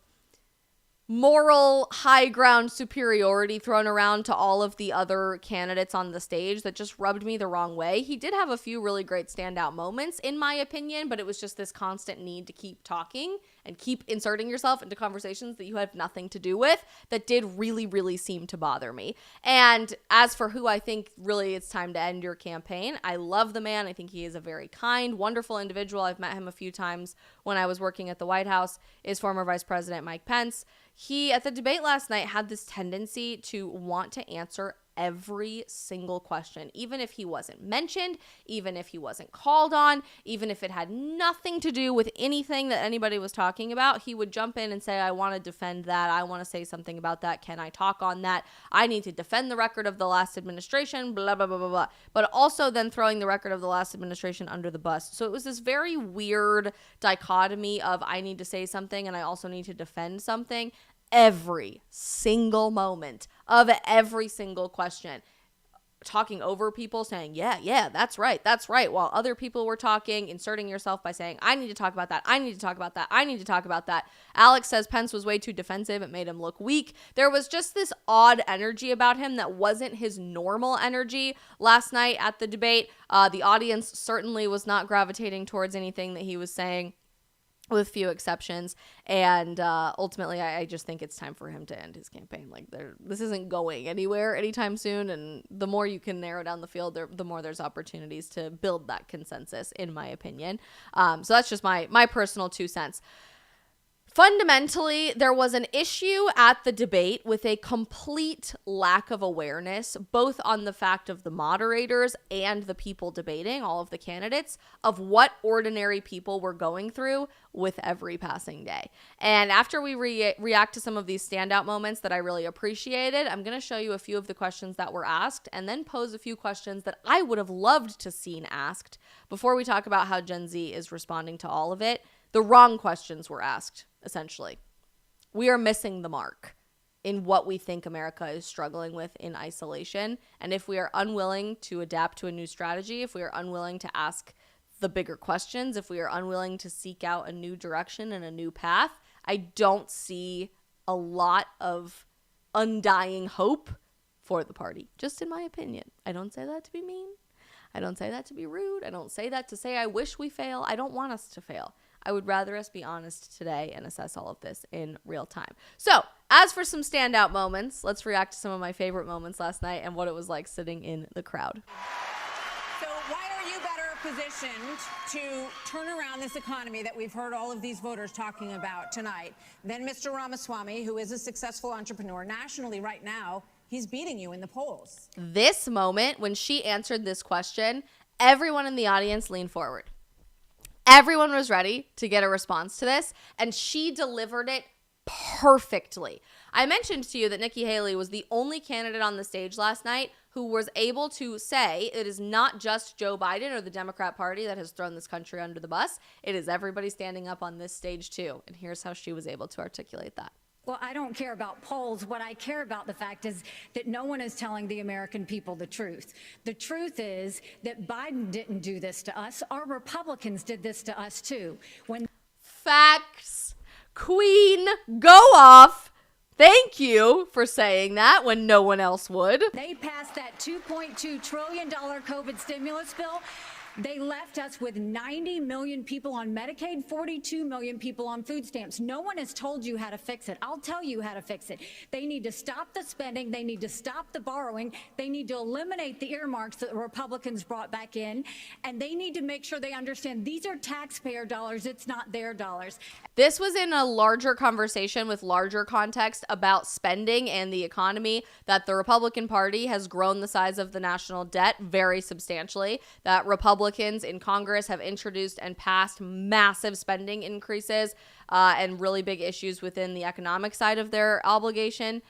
moral high ground superiority thrown around to all of the other candidates on the stage that just rubbed me the wrong way. He did have a few really great standout moments, in my opinion, but it was just this constant need to keep talking and keep inserting yourself into conversations that you have nothing to do with that did really, really seem to bother me. And as for who I think really it's time to end your campaign, I love the man. I think he is a very kind, wonderful individual. I've met him a few times when I was working at the White House, is former Vice President Mike Pence. He, at the debate last night, had this tendency to want to answer every single question, even if he wasn't mentioned, even if he wasn't called on, even if it had nothing to do with anything that anybody was talking about. He would jump in and say, I want to defend that. I want to say something about that. Can I talk on that? I need to defend the record of the last administration, blah, blah, blah, blah, blah. But also then throwing the record of the last administration under the bus. So it was this very weird dichotomy of I need to say something and I also need to defend something every single moment of every single question, talking over people, saying, yeah, that's right, while other people were talking, inserting yourself by saying, I need to talk about that, I need to talk about that, I need to talk about that. Alex says Pence was way too defensive. It made him look weak. There was just this odd energy about him that wasn't his normal energy last night at the debate. The audience certainly was not gravitating towards anything that he was saying. with few exceptions. And ultimately, I just think it's time for him to end his campaign. Like, this isn't going anywhere anytime soon. And the more you can narrow down the field, the more there's opportunities to build that consensus, in my opinion. So that's just my personal 2 cents. Fundamentally, there was an issue at the debate with a complete lack of awareness, both on the fact of the moderators and the people debating, all of the candidates, of what ordinary people were going through with every passing day. And after we react to some of these standout moments that I really appreciated, I'm going to show you a few of the questions that were asked and then pose a few questions that I would have loved to seen asked before we talk about how Gen Z is responding to all of it. The wrong questions were asked, essentially. We are missing the mark in what we think America is struggling with in isolation. And if we are unwilling to adapt to a new strategy, if we are unwilling to ask the bigger questions, if we are unwilling to seek out a new direction and a new path, I don't see a lot of undying hope for the party, just in my opinion. I don't say that to be mean. I don't say that to be rude. I don't say that to say I wish we fail. I don't want us to fail. I would rather us be honest today and assess all of this in real time. So, as for some standout moments, let's react to some of my favorite moments last night and what it was like sitting in the crowd. So why are you better positioned to turn around this economy that we've heard all of these voters talking about tonight than Mr. Ramaswamy, who is a successful entrepreneur nationally right now? He's beating you in the polls. This moment, when she answered this question, everyone in the audience leaned forward. Everyone was ready to get a response to this, and she delivered it perfectly. I mentioned to you that Nikki Haley was the only candidate on the stage last night who was able to say it is not just Joe Biden or the Democrat Party that has thrown this country under the bus. It is everybody standing up on this stage too. And here's how she was able to articulate that. Well, I don't care about polls. What I care about the fact is that no one is telling the American people the truth. The truth is that Biden didn't do this to us. Our Republicans did this to us too. Facts. Queen, go off. Thank you for saying that when no one else would. They passed that $2.2 trillion COVID stimulus bill. They left us with 90 million people on Medicaid, 42 million people on food stamps. No one has told you how to fix it. I'll tell you how to fix it. They need to stop the spending. They need to stop the borrowing. They need to eliminate the earmarks that the Republicans brought back in. And they need to make sure they understand these are taxpayer dollars. It's not their dollars. This was in a larger conversation with larger context about spending and the economy, that the Republican Party has grown the size of the national debt very substantially, that Republicans in Congress have introduced and passed massive spending increases and really big issues within the economic side of their obligation,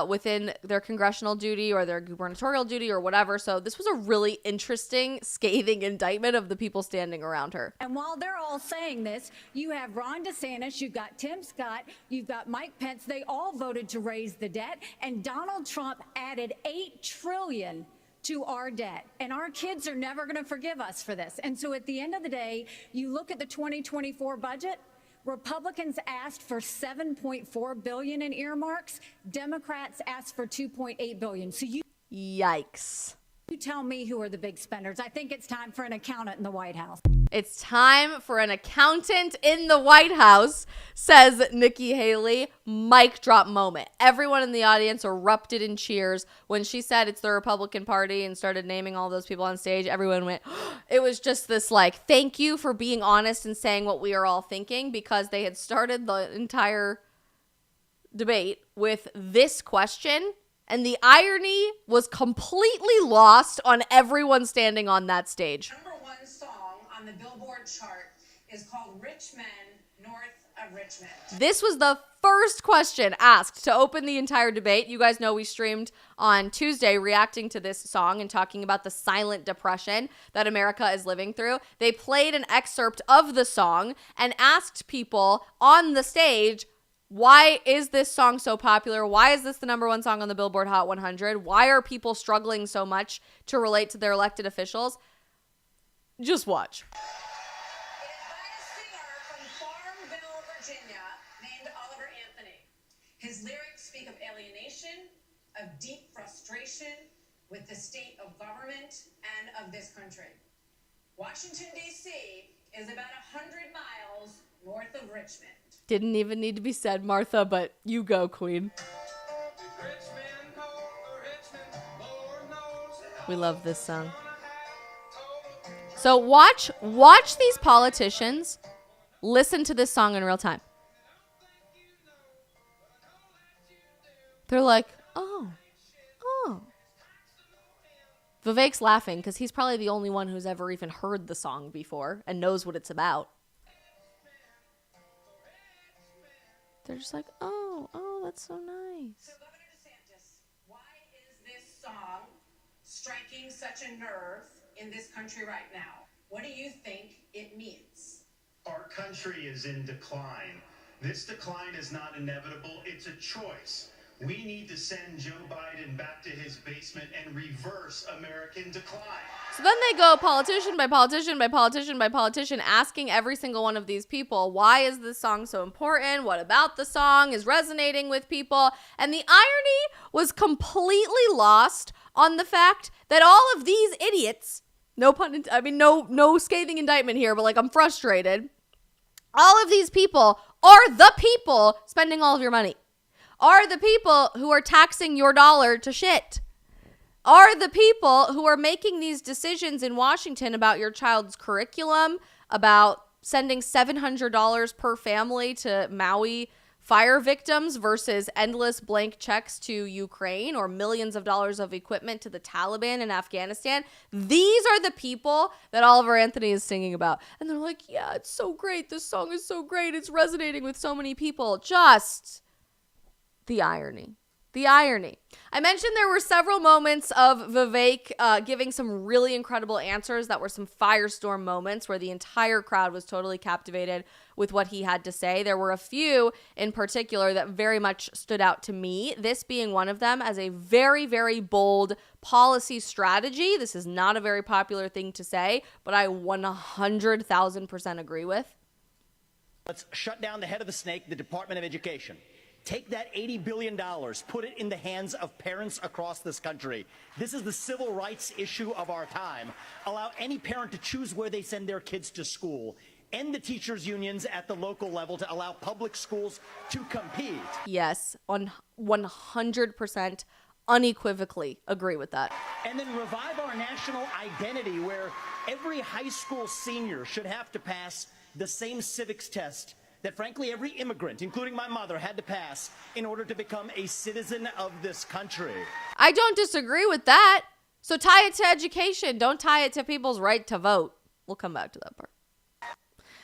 within their congressional duty or their gubernatorial duty or whatever. So this was a really interesting, scathing indictment of the people standing around her. And while they're all saying this, you have Ron DeSantis, you've got Tim Scott, you've got Mike Pence. They all voted to raise the debt. And Donald Trump added $8 trillion to our debt. And our kids are never going to forgive us for this. And so at the end of the day, you look at the 2024 budget, Republicans asked for $7.4 billion in earmarks. Democrats asked for $2.8 billion. So Yikes. You tell me who are the big spenders. I think it's time for an accountant in the White House. It's time for an accountant in the White House, says Nikki Haley. Mic drop moment. Everyone in the audience erupted in cheers when she said it's the Republican Party and started naming all those people on stage. Everyone went, it was just this like, thank you for being honest and saying what we are all thinking, because they had started the entire debate with this question. And the irony was completely lost on everyone standing on that stage. Number one song on the Billboard chart is called Rich Men North of Richmond. This was the first question asked to open the entire debate. You guys know we streamed on Tuesday reacting to this song and talking about the silent depression that America is living through. They played an excerpt of the song and asked people on the stage, why is this song so popular? Why is this the number one song on the Billboard Hot 100? Why are people struggling so much to relate to their elected officials? Just watch. It is by a singer from Farmville, Virginia, named Oliver Anthony. His lyrics speak of alienation, of deep frustration with the state of government and of this country. Washington, D.C. is about 100 miles north of Richmond. Didn't even need to be said, Martha, but you go, queen. We love this song. So watch these politicians listen to this song in real time. They're like, oh. Vivek's laughing because he's probably the only one who's ever even heard the song before and knows what it's about. They're just like, oh, that's so nice. So Governor DeSantis, why is this song striking such a nerve in this country right now? What do you think it means? Our country is in decline. This decline is not inevitable. It's a choice. We need to send Joe Biden back to his basement and reverse American decline. So then they go politician by politician by politician by politician, asking every single one of these people, why is this song so important? What about the song is resonating with people? And the irony was completely lost on the fact that all of these idiots, no scathing indictment here, but like I'm frustrated. All of these people are the people spending all of your money. Are the people who are taxing your dollar to shit. Are the people who are making these decisions in Washington about your child's curriculum, about sending $700 per family to Maui fire victims versus endless blank checks to Ukraine or millions of dollars of equipment to the Taliban in Afghanistan. These are the people that Oliver Anthony is singing about. And they're like, yeah, it's so great. This song is so great. It's resonating with so many people. Just the irony. The irony. I mentioned there were several moments of Vivek giving some really incredible answers that were some firestorm moments where the entire crowd was totally captivated with what he had to say. There were a few in particular that very much stood out to me, this being one of them as a very, very bold policy strategy. This is not a very popular thing to say, but I 100,000% agree with. Let's shut down the head of the snake, the Department of Education. Take that $80 billion, put it in the hands of parents across this country. This is the civil rights issue of our time. Allow any parent to choose where they send their kids to school. End the teachers' unions at the local level to allow public schools to compete. Yes, on 100% unequivocally agree with that. And then revive our national identity where every high school senior should have to pass the same civics test that frankly every immigrant, including my mother, had to pass in order to become a citizen of this country. I don't disagree with that. So tie it to education. Don't tie it to people's right to vote. We'll come back to that part.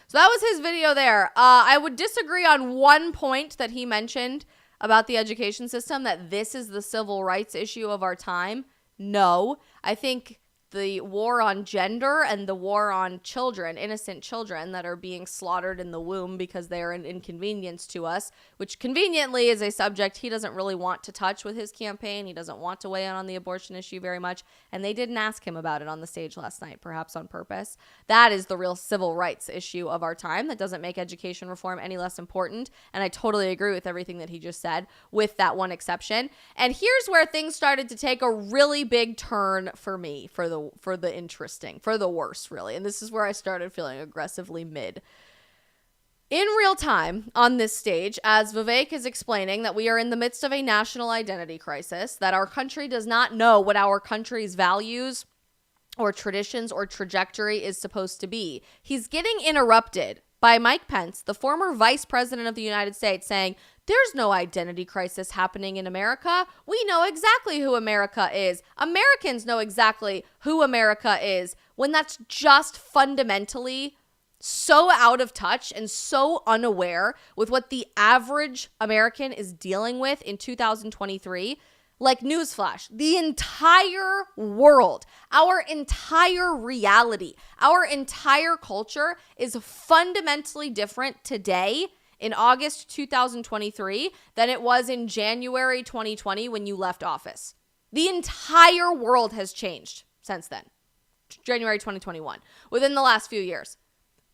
So that was his video there. I would disagree on one point that he mentioned about the education system, that this is the civil rights issue of our time. No, I think the war on gender and the war on children, innocent children that are being slaughtered in the womb because they are an inconvenience to us, which conveniently is a subject he doesn't really want to touch with his campaign. He doesn't want to weigh in on the abortion issue very much. And they didn't ask him about it on the stage last night, perhaps on purpose. That is the real civil rights issue of our time. That doesn't make education reform any less important. And I totally agree with everything that he just said, with that one exception. And here's where things started to take a really big turn for me, for the worse, really. And this is where I started feeling aggressively mid. In real time on this stage, as Vivek is explaining that we are in the midst of a national identity crisis, that our country does not know what our country's values or traditions or trajectory is supposed to be, he's getting interrupted by Mike Pence, the former vice president of the United States, saying, there's no identity crisis happening in America. We know exactly who America is. Americans know exactly who America is, when that's just fundamentally so out of touch and so unaware with what the average American is dealing with in 2023. Like, newsflash, the entire world, our entire reality, our entire culture is fundamentally different today in August 2023 than it was in January 2020 when you left office. The entire world has changed since then, January 2021, within the last few years.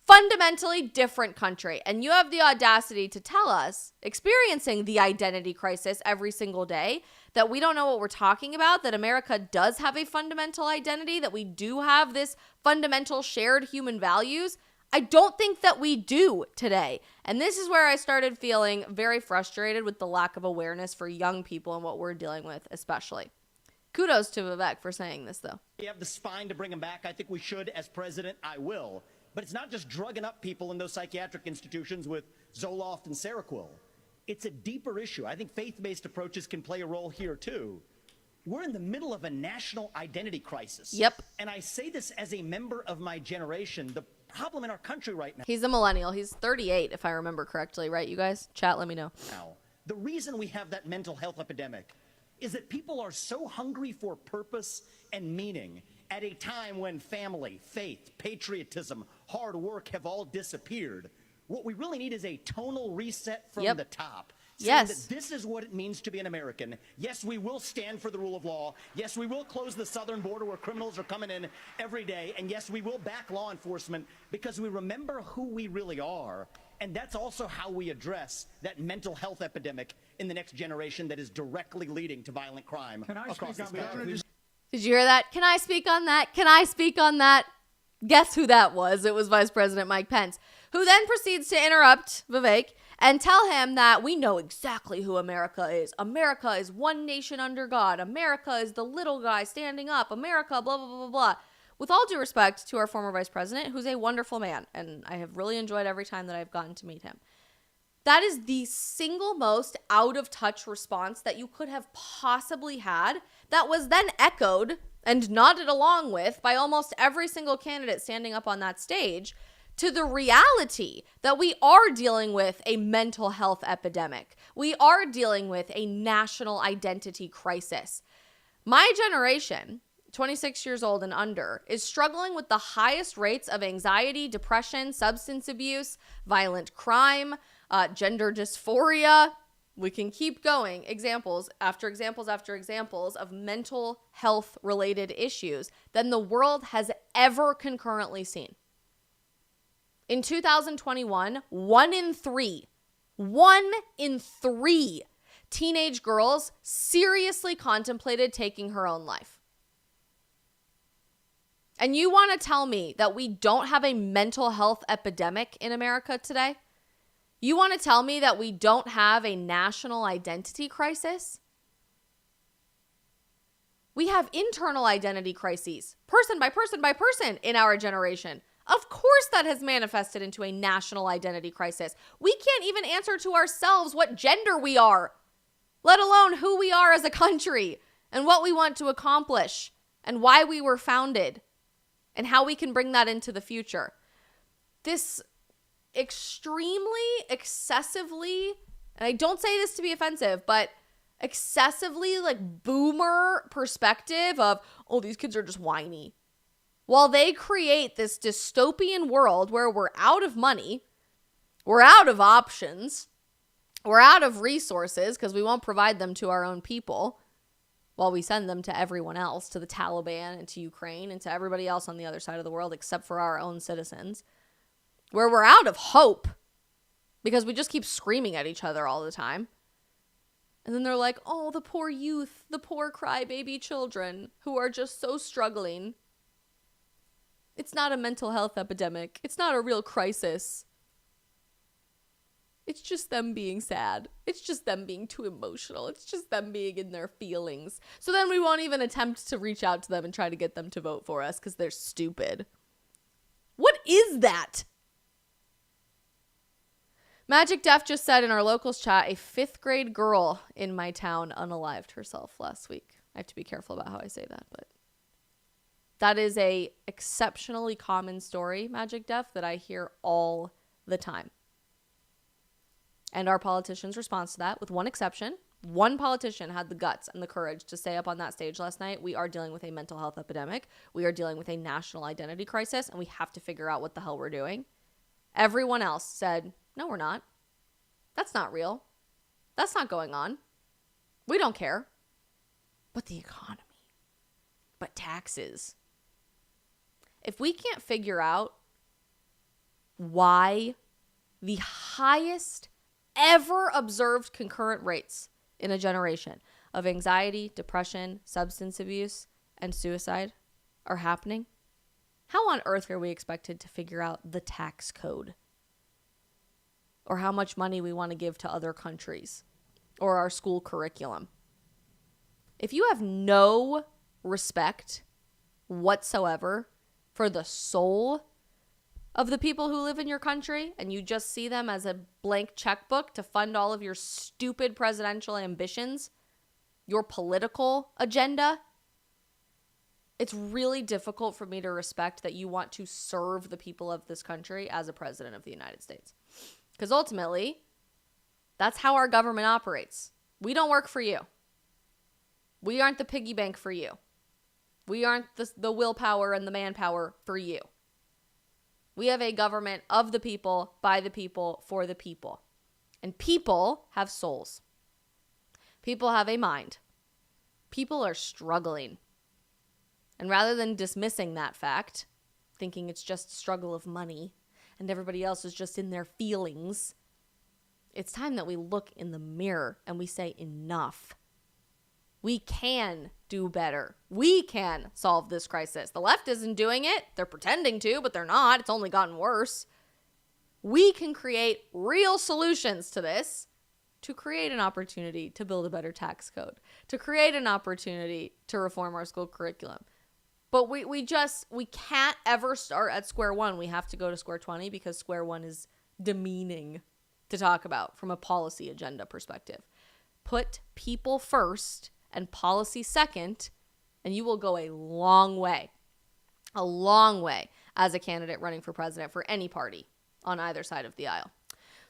Fundamentally different country. And you have the audacity to tell us, experiencing the identity crisis every single day, that we don't know what we're talking about, that America does have a fundamental identity, that we do have this fundamental shared human values. I don't think that we do today. And this is where I started feeling very frustrated with the lack of awareness for young people and what we're dealing with, especially. Kudos to Vivek for saying this, though. We have the spine to bring them back. I think we should. As president, I will. But it's not just drugging up people in those psychiatric institutions with Zoloft and Seroquel. It's a deeper issue. I think faith-based approaches can play a role here, too. We're in the middle of a national identity crisis. Yep. And I say this as a member of my generation. The problem in our country right now. He's a millennial. He's 38, if I remember correctly, right, you guys? Chat, let me know. The reason we have that mental health epidemic is that people are so hungry for purpose and meaning at a time when family, faith, patriotism, hard work have all disappeared. What we really need is a tonal reset from the top. Saying that this is what it means to be an American. Yes, we will stand for the rule of law. Yes, we will close the southern border where criminals are coming in every day. And yes, we will back law enforcement because we remember who we really are. And that's also how we address that mental health epidemic in the next generation that is directly leading to violent crime across this country. Did you hear that? Can I speak on that? Can I speak on that? Guess who that was? It was Vice President Mike Pence, who then proceeds to interrupt Vivek and tell him that we know exactly who America is. America is one nation under God. America is the little guy standing up. America, blah, blah, blah, blah, blah. With all due respect to our former vice president, who's a wonderful man, and I have really enjoyed every time that I've gotten to meet him. That is the single most out-of-touch response that you could have possibly had that was then echoed and nodded along with by almost every single candidate standing up on that stage to the reality that we are dealing with a mental health epidemic. We are dealing with a national identity crisis. My generation, 26 years old and under, is struggling with the highest rates of anxiety, depression, substance abuse, violent crime, gender dysphoria. We can keep going, examples after examples after examples of mental health related issues than the world has ever concurrently seen. In 2021, 1 in 3 teenage girls seriously contemplated taking her own life. And you want to tell me that we don't have a mental health epidemic in America today? You want to tell me that we don't have a national identity crisis? We have internal identity crises, person by person by person in our generation. Of course that has manifested into a national identity crisis. We can't even answer to ourselves what gender we are, let alone who we are as a country and what we want to accomplish and why we were founded and how we can bring that into the future. This extremely, excessively, and I don't say this to be offensive, but excessively like boomer perspective of, oh, these kids are just whiny. While they create this dystopian world where we're out of money, we're out of options, we're out of resources because we won't provide them to our own people while we send them to everyone else, to the Taliban and to Ukraine and to everybody else on the other side of the world except for our own citizens, where we're out of hope because we just keep screaming at each other all the time. And then they're like, oh, the poor youth, the poor crybaby children who are just so struggling. It's not a mental health epidemic. It's not a real crisis. It's just them being sad. It's just them being too emotional. It's just them being in their feelings. So then we won't even attempt to reach out to them and try to get them to vote for us because they're stupid. What is that? Magic Def just said in our locals chat, a 5th grade girl in my town unalived herself last week. I have to be careful about how I say that, but that is a exceptionally common story, Magic Def, that I hear all the time. And our politicians' response to that, with one exception, one politician had the guts and the courage to say up on that stage last night, we are dealing with a mental health epidemic. We are dealing with a national identity crisis, and we have to figure out what the hell we're doing. Everyone else said, no, we're not. That's not real. That's not going on. We don't care. But the economy. But taxes. If we can't figure out why the highest ever observed concurrent rates in a generation of anxiety, depression, substance abuse, and suicide are happening, How on earth are we expected to figure out the tax code? Or how much money we want to give to other countries? Or our school curriculum? If you have no respect whatsoever for the soul of the people who live in your country, and you just see them as a blank checkbook to fund all of your stupid presidential ambitions, your political agenda, it's really difficult for me to respect that you want to serve the people of this country as a president of the United States. Because ultimately, that's how our government operates. We don't work for you. We aren't the piggy bank for you. We aren't the willpower and the manpower for you. We have a government of the people, by the people, for the people. And people have souls. People have a mind. People are struggling. And rather than dismissing that fact, thinking it's just a struggle of money and everybody else is just in their feelings, it's time that we look in the mirror and we say enough. We can do better. We can solve this crisis. The left isn't doing it. They're pretending to, but they're not. It's only gotten worse. We can create real solutions to this, to create an opportunity to build a better tax code, to create an opportunity to reform our school curriculum. But we can't ever start at square one. We have to go to square 20 because square one is demeaning to talk about from a policy agenda perspective. Put people first and policy second, and you will go a long way as a candidate running for president for any party on either side of the aisle.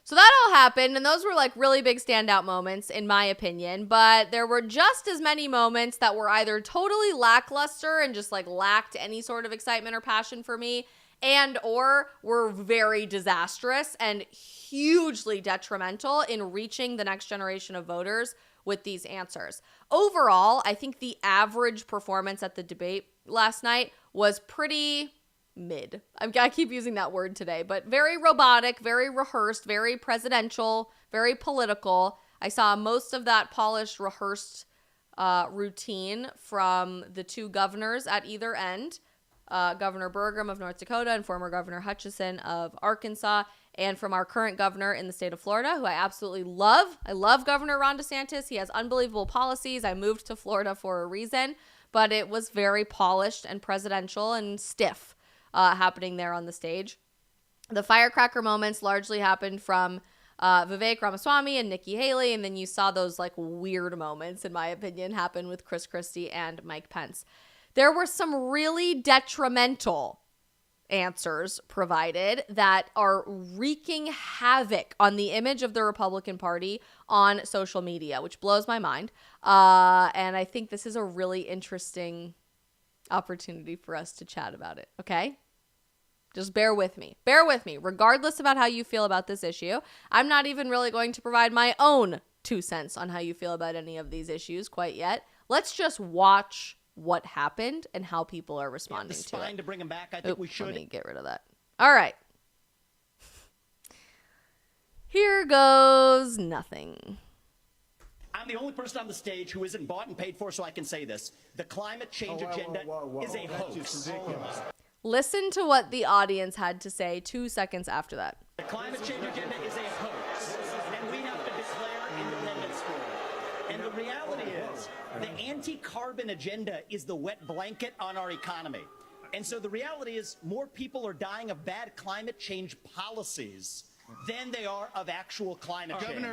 So that all happened, and those were like really big standout moments in my opinion, but there were just as many moments that were either totally lackluster and just like lacked any sort of excitement or passion for me, and or were very disastrous and hugely detrimental in reaching the next generation of voters with these answers. Overall, I think the average performance at the debate last night was pretty mid. I keep using that word today, but very robotic, very rehearsed, very presidential, very political. I saw most of that polished, rehearsed routine from the two governors at either end, Governor Burgum of North Dakota and former Governor Hutchinson of Arkansas, and from our current governor in the state of Florida, who I absolutely love. I love Governor Ron DeSantis. He has unbelievable policies. I moved to Florida for a reason, but it was very polished and presidential and stiff happening there on the stage. The firecracker moments largely happened from Vivek Ramaswamy and Nikki Haley, and then you saw those like weird moments, in my opinion, happen with Chris Christie and Mike Pence. There were some really detrimental answers provided that are wreaking havoc on the image of the Republican Party on social media, which blows my mind. And I think this is a really interesting opportunity for us to chat about it, okay? Just bear with me. Bear with me. Regardless about how you feel about this issue, I'm not even really going to provide my own 2 cents on how you feel about any of these issues quite yet. Let's just watch what happened and how people are responding to it. It's fine to bring them back. I think we should. Let me get rid of that. All right. Here goes nothing. I'm the only person on the stage who isn't bought and paid for, so I can say this. The climate change agenda is a hoax. Listen to what the audience had to say 2 seconds after that. The climate change agenda is a hoax, and we have to declare independence for it. And the reality is, the anti-carbon agenda is the wet blanket on our economy. And so the reality is, more people are dying of bad climate change policies than they are of actual climate change.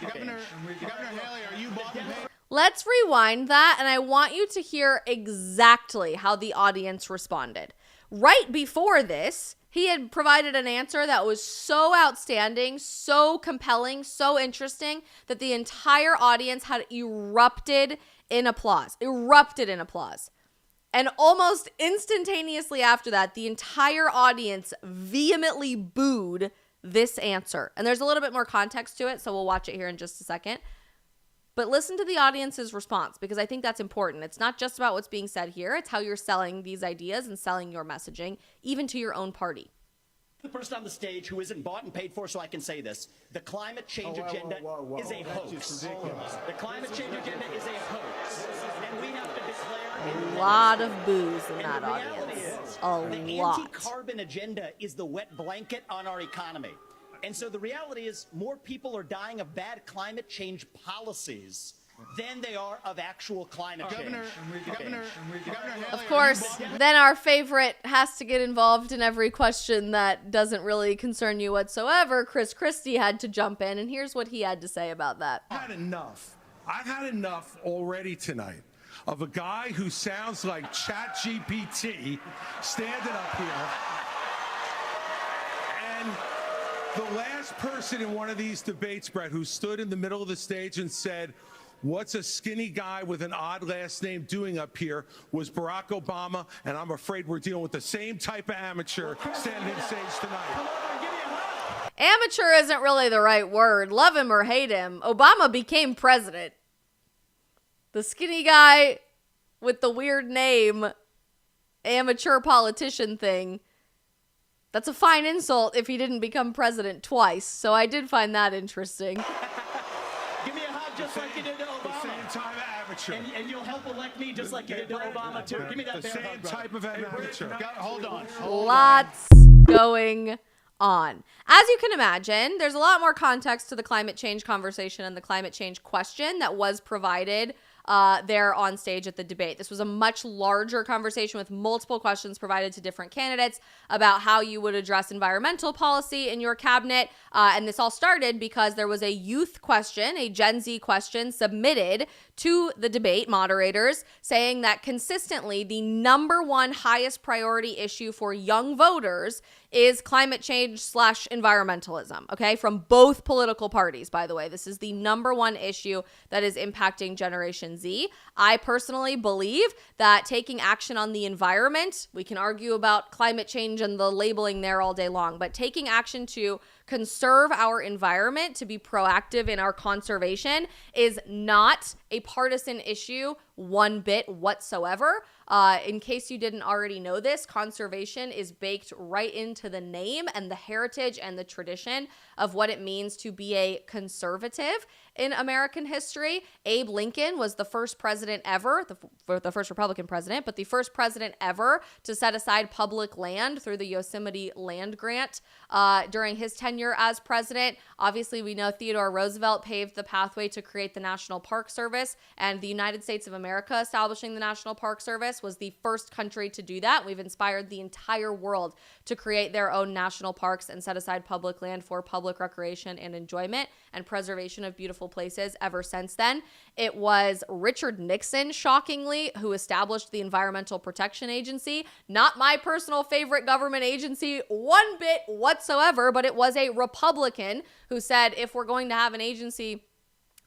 Governor Haley, are you bought and paid? Let's rewind that, and I want you to hear exactly how the audience responded. Right before this, he had provided an answer that was so outstanding, so compelling, so interesting that the entire audience had erupted in applause. And almost instantaneously after that, the entire audience vehemently booed this answer. And there's a little bit more context to it, so we'll watch it here in just a second. But listen to the audience's response, because I think that's important. It's not just about what's being said here. It's how you're selling these ideas and selling your messaging, even to your own party. The person on the stage who isn't bought and paid for, so I can say this. The climate change agenda is a hoax. The climate change agenda is a hoax. And we have to declare independence lot of boos in that The reality audience. is, A the lot. anti-carbon agenda is the wet blanket on our economy. And so the reality is more people are dying of bad climate change policies than they are of actual climate change. Governor Haley, Of course, then our favorite has to get involved in every question that doesn't really concern you whatsoever. Chris Christie had to jump in, and here's what he had to say about that. I've had enough already tonight of a guy who sounds like ChatGPT standing up here. And the last person in one of these debates, Brett, who stood in the middle of the stage and said, "What's a skinny guy with an odd last name doing up here?" was Barack Obama, and I'm afraid we're dealing with the same type of amateur standing on stage tonight. Amateur isn't really the right word. Love him or hate him, Obama became president. The skinny guy with the weird name, amateur politician thing, that's a fine insult if he didn't become president twice. So I did find that interesting. Give me a hug just like you did to The Obama. same type of amateur. And you'll help elect me just like you did to Obama, too. Give me that The bear same hug, brother. type of amateur. hold on. Lots going on. As you can imagine, there's a lot more context to the climate change conversation and the climate change question that was provided there on stage at the debate. This was a much larger conversation with multiple questions provided to different candidates about how you would address environmental policy in your cabinet. And this all started because there was a youth question, a Gen Z question submitted to the debate moderators saying that consistently the number one highest priority issue for young voters is climate change / environmentalism, okay? From both political parties, by the way. This is the number one issue that is impacting Generation Z. I personally believe that taking action on the environment, we can argue about climate change and the labeling there all day long, but taking action to conserve our environment, to be proactive in our conservation, is not a partisan issue one bit whatsoever. In case you didn't already know this, conservation is baked right into the name and the heritage and the tradition of what it means to be a conservative in American history. Abe Lincoln was the first president ever, the first Republican president, but the first president ever to set aside public land through the Yosemite land grant during his tenure as president. Obviously, we know Theodore Roosevelt paved the pathway to create the National Park Service, and the United States of America establishing the National Park Service was the first country to do that. We've inspired the entire world to create their own national parks and set aside public land for public recreation and enjoyment and preservation of beautiful places ever since then. It was Richard Nixon, shockingly, who established the Environmental Protection Agency. Not my personal favorite government agency one bit whatsoever, but it was a Republican who said if we're going to have an agency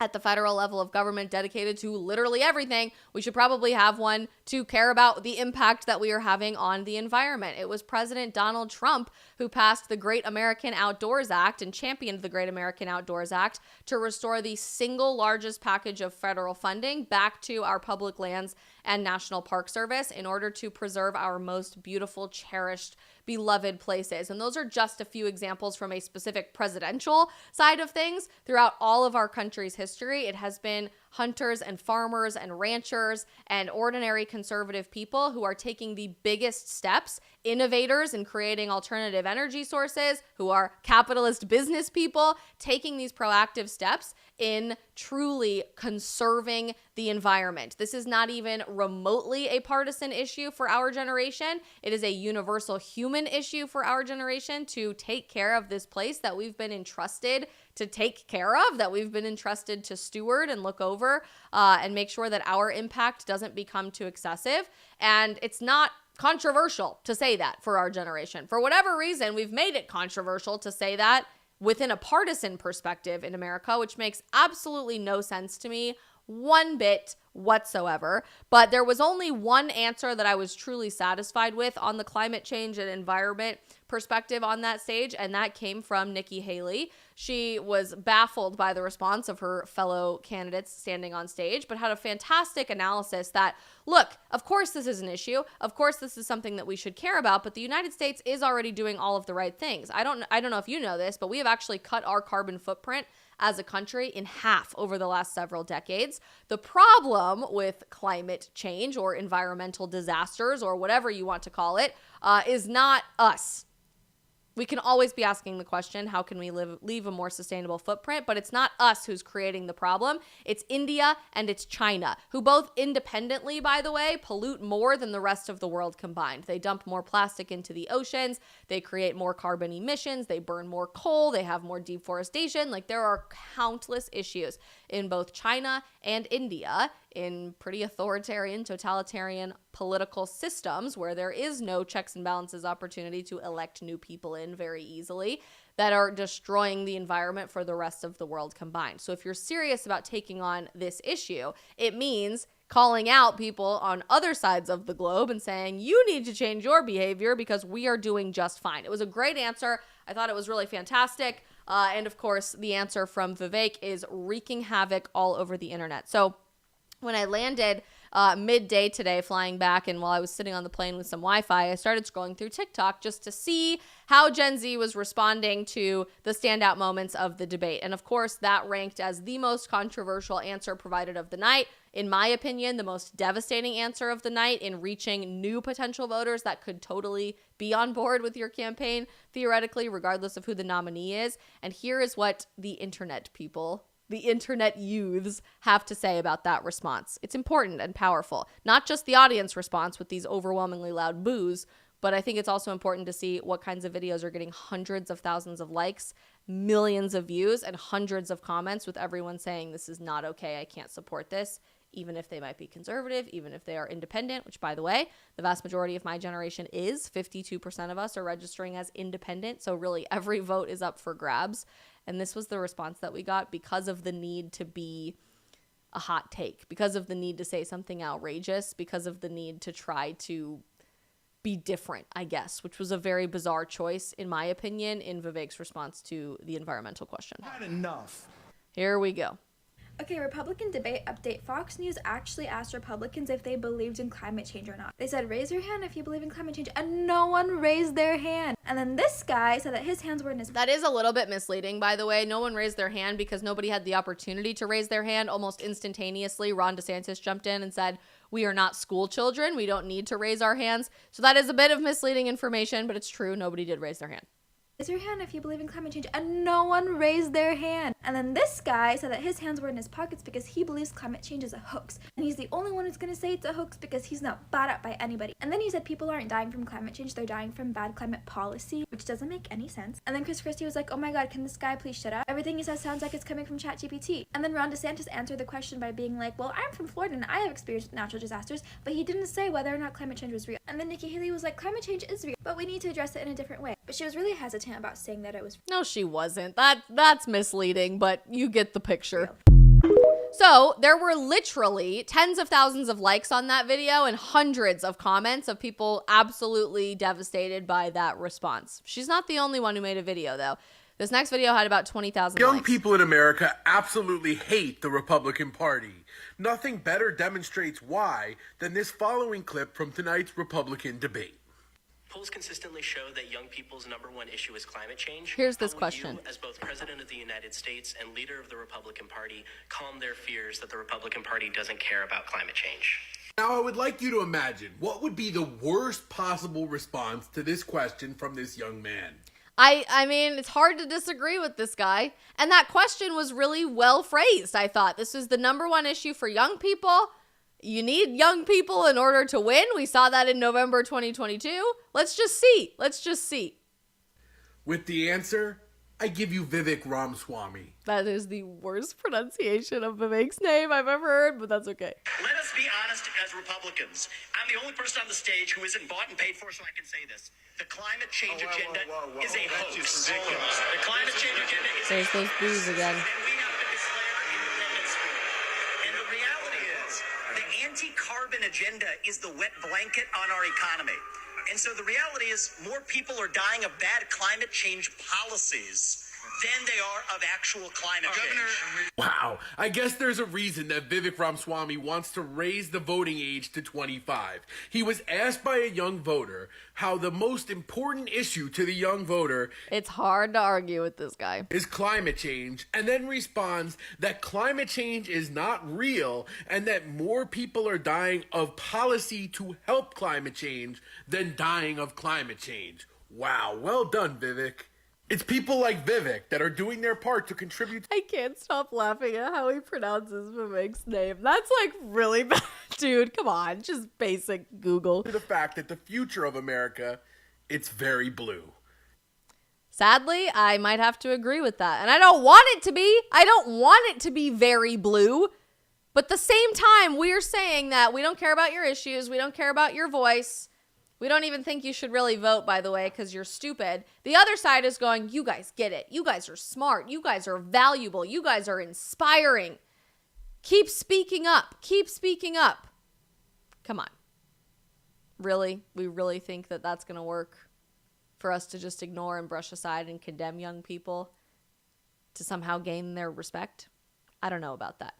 at the federal level of government dedicated to literally everything, we should probably have one to care about the impact that we are having on the environment. It was President Donald Trump who passed the Great American Outdoors Act and championed the Great American Outdoors Act to restore the single largest package of federal funding back to our public lands and National Park Service in order to preserve our most beautiful, cherished, beloved places. And those are just a few examples from a specific presidential side of things. Throughout all of our country's history, it has been hunters and farmers and ranchers and ordinary conservative people who are taking the biggest steps, innovators in creating alternative energy sources, who are capitalist business people, taking these proactive steps in truly conserving the environment. This is not even remotely a partisan issue for our generation. It is a universal human issue for our generation to take care of this place that we've been entrusted to take care of, that we've been entrusted to steward and look over and make sure that our impact doesn't become too excessive. And it's not controversial to say that for our generation. For whatever reason, we've made it controversial to say that within a partisan perspective in America, which makes absolutely no sense to me one bit whatsoever. But there was only one answer that I was truly satisfied with on the climate change and environment perspective on that stage, and that came from Nikki Haley. She was baffled by the response of her fellow candidates standing on stage, but had a fantastic analysis that, look, of course this is an issue. Of course this is something that we should care about, but the United States is already doing all of the right things. I don't know if you know this, but we have actually cut our carbon footprint as a country in half over the last several decades. The problem with climate change or environmental disasters or whatever you want to call it is not us. We can always be asking the question, how can we leave a more sustainable footprint? But it's not us who's creating the problem. It's India and it's China, who both independently, by the way, pollute more than the rest of the world combined. They dump more plastic into the oceans. They create more carbon emissions. They burn more coal. They have more deforestation. Like, there are countless issues in both China and India, in pretty authoritarian, totalitarian political systems where there is no checks and balances opportunity to elect new people in very easily, that are destroying the environment for the rest of the world combined. So if you're serious about taking on this issue, it means calling out people on other sides of the globe and saying, you need to change your behavior because we are doing just fine. It was a great answer. I thought it was really fantastic. And of course, the answer from Vivek is wreaking havoc all over the internet. So when I landed midday today flying back, and while I was sitting on the plane with some Wi-Fi, I started scrolling through TikTok just to see how Gen Z was responding to the standout moments of the debate. And of course, that ranked as the most controversial answer provided of the night. In my opinion, the most devastating answer of the night in reaching new potential voters that could totally be on board with your campaign, theoretically, regardless of who the nominee is. And here is what the internet people, the internet youths, have to say about that response. It's important and powerful. Not just the audience response with these overwhelmingly loud boos, but I think it's also important to see what kinds of videos are getting hundreds of thousands of likes, millions of views, and hundreds of comments with everyone saying this is not okay, I can't support this, even if they might be conservative, even if they are independent, which, by the way, the vast majority of my generation is. 52% of us are registering as independent, so really every vote is up for grabs. And this was the response that we got because of the need to be a hot take, because of the need to say something outrageous, because of the need to try to be different, I guess, which was a very bizarre choice, in my opinion, in Vivek's response to the environmental question. Had enough. Here we go. Okay, Republican debate update. Fox News actually asked Republicans if they believed in climate change or not. They said, raise your hand if you believe in climate change, and no one raised their hand. And then this guy said that his hands were in his... That is a little bit misleading, by the way. No one raised their hand because nobody had the opportunity to raise their hand. Almost instantaneously, Ron DeSantis jumped in and said, we are not school children. We don't need to raise our hands. So that is a bit of misleading information, but it's true. Nobody did raise their hand. Raise your hand if you believe in climate change, and no one raised their hand. And then this guy said that his hands were in his pockets because he believes climate change is a hoax. And he's the only one who's going to say it's a hoax because he's not bought up by anybody. And then he said people aren't dying from climate change, they're dying from bad climate policy, which doesn't make any sense. And then Chris Christie was like, oh my god, can this guy please shut up? Everything he says sounds like it's coming from ChatGPT. And then Ron DeSantis answered the question by being like, well, I'm from Florida and I have experienced natural disasters, but he didn't say whether or not climate change was real. And then Nikki Haley was like, climate change is real, but we need to address it in a different way. But she was really hesitant about saying that it was... No, she wasn't. That's misleading, but you get the picture. So there were literally tens of thousands of likes on that video and hundreds of comments of people absolutely devastated by that response. She's not the only one who made a video, though. This next video had about 20,000 likes. Young people in America absolutely hate the Republican Party. Nothing better demonstrates why than this following clip from tonight's Republican debate. Polls consistently show that young people's number one issue is climate change. Here's this How will question. You, as both President of the United States and leader of the Republican Party, calm their fears that the Republican Party doesn't care about climate change? Now, I would like you to imagine what would be the worst possible response to this question from this young man. I mean, it's hard to disagree with this guy. And that question was really well phrased, I thought. This is the number one issue for young people. You need young people in order to win. We saw that in November 2022. Let's just see. With the answer, I give you Vivek Ramaswamy. That is the worst pronunciation of Vivek's name I've ever heard, but that's okay. Let us be honest as Republicans. I'm the only person on the stage who isn't bought and paid for, so I can say this. The climate change agenda is a hoax. The climate change agenda is There's those boos again. And we have to declare independence for it. And the reality is, the anti-carbon agenda is the wet blanket on our economy. And so the reality is, more people are dying of bad climate change policies than they are of actual climate change. Wow, I guess there's a reason that Vivek Ramaswamy wants to raise the voting age to 25. He was asked by a young voter how the most important issue to the young voter It's hard to argue with this guy. is climate change, and then responds that climate change is not real and that more people are dying of policy to help climate change than dying of climate change. Wow, well done, Vivek. It's people like Vivek that are doing their part to contribute I can't stop laughing at how he pronounces Vivek's name. That's like really bad. Dude, come on. Just basic Google. to the fact that the future of America, it's very blue. Sadly, I might have to agree with that. And I don't want it to be. I don't want it to be very blue. But at the same time, we're saying that we don't care about your issues. We don't care about your voice. We don't even think you should really vote, by the way, because you're stupid. The other side is going, you guys get it. You guys are smart. You guys are valuable. You guys are inspiring. Keep speaking up. Keep speaking up. Come on. Really? We really think that that's going to work for us to just ignore and brush aside and condemn young people to somehow gain their respect? I don't know about that.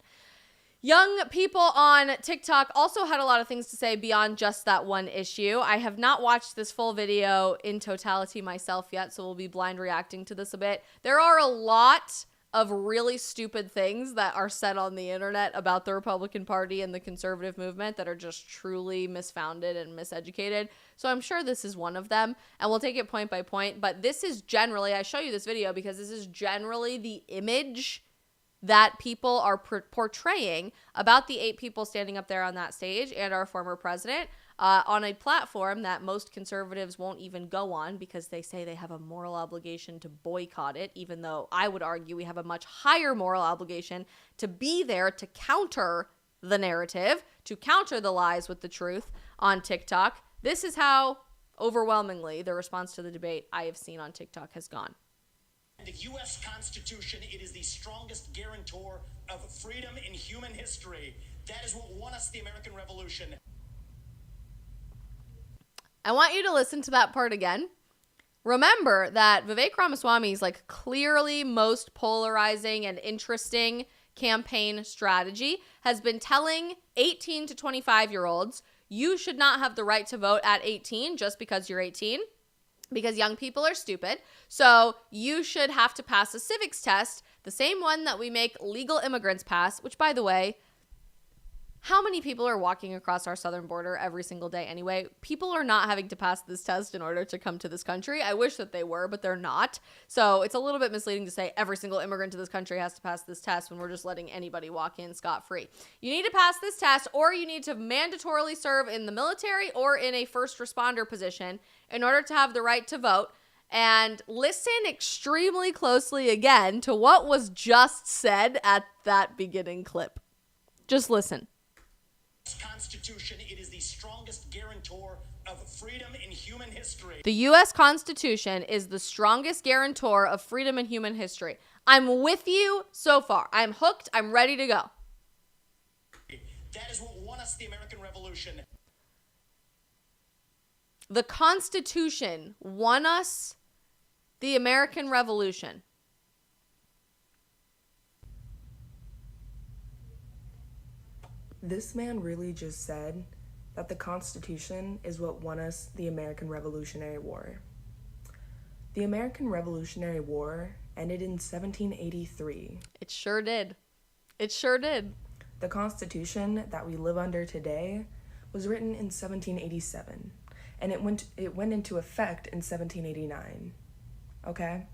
Young people on TikTok also had a lot of things to say beyond just that one issue. I have not watched this full video in totality myself yet, so we'll be blind reacting to this a bit. There are a lot of really stupid things that are said on the internet about the Republican Party and the conservative movement that are just truly misfounded and miseducated. So I'm sure this is one of them, and we'll take it point by point. But this is generally, I show you this video because this is generally the image that people are portraying about the 8 people standing up there on that stage and our former president on a platform that most conservatives won't even go on because they say they have a moral obligation to boycott it, even though I would argue we have a much higher moral obligation to be there to counter the narrative, to counter the lies with the truth on TikTok. This is how overwhelmingly the response to the debate I have seen on TikTok has gone. The U.S. Constitution, it is the strongest guarantor of freedom in human history. That is what won us the American Revolution. I want you to listen to that part again. Remember that Vivek Ramaswamy's like clearly most polarizing and interesting campaign strategy has been telling 18 to 25-year-olds, you should not have the right to vote at 18 just because you're 18. Because young people are stupid. So you should have to pass a civics test, the same one that we make legal immigrants pass, which, by the way, how many people are walking across our southern border every single day anyway? People are not having to pass this test in order to come to this country. I wish that they were, but they're not. So it's a little bit misleading to say every single immigrant to this country has to pass this test when we're just letting anybody walk in scot-free. You need to pass this test, or you need to mandatorily serve in the military or in a first responder position in order to have the right to vote. And listen extremely closely again to what was just said at that beginning clip. Just listen. Constitution, it is the strongest guarantor of freedom in human history. The U.S. Constitution is the strongest guarantor of freedom in human history. I'm with you so far. I'm hooked. I'm ready to go. That is what won us the American Revolution. The Constitution won us the American Revolution. This man really just said that the Constitution is what won us the American Revolutionary War. The American Revolutionary War ended in 1783. It sure did. It sure did. The Constitution that we live under today was written in 1787, and it went into effect in 1789. Okay?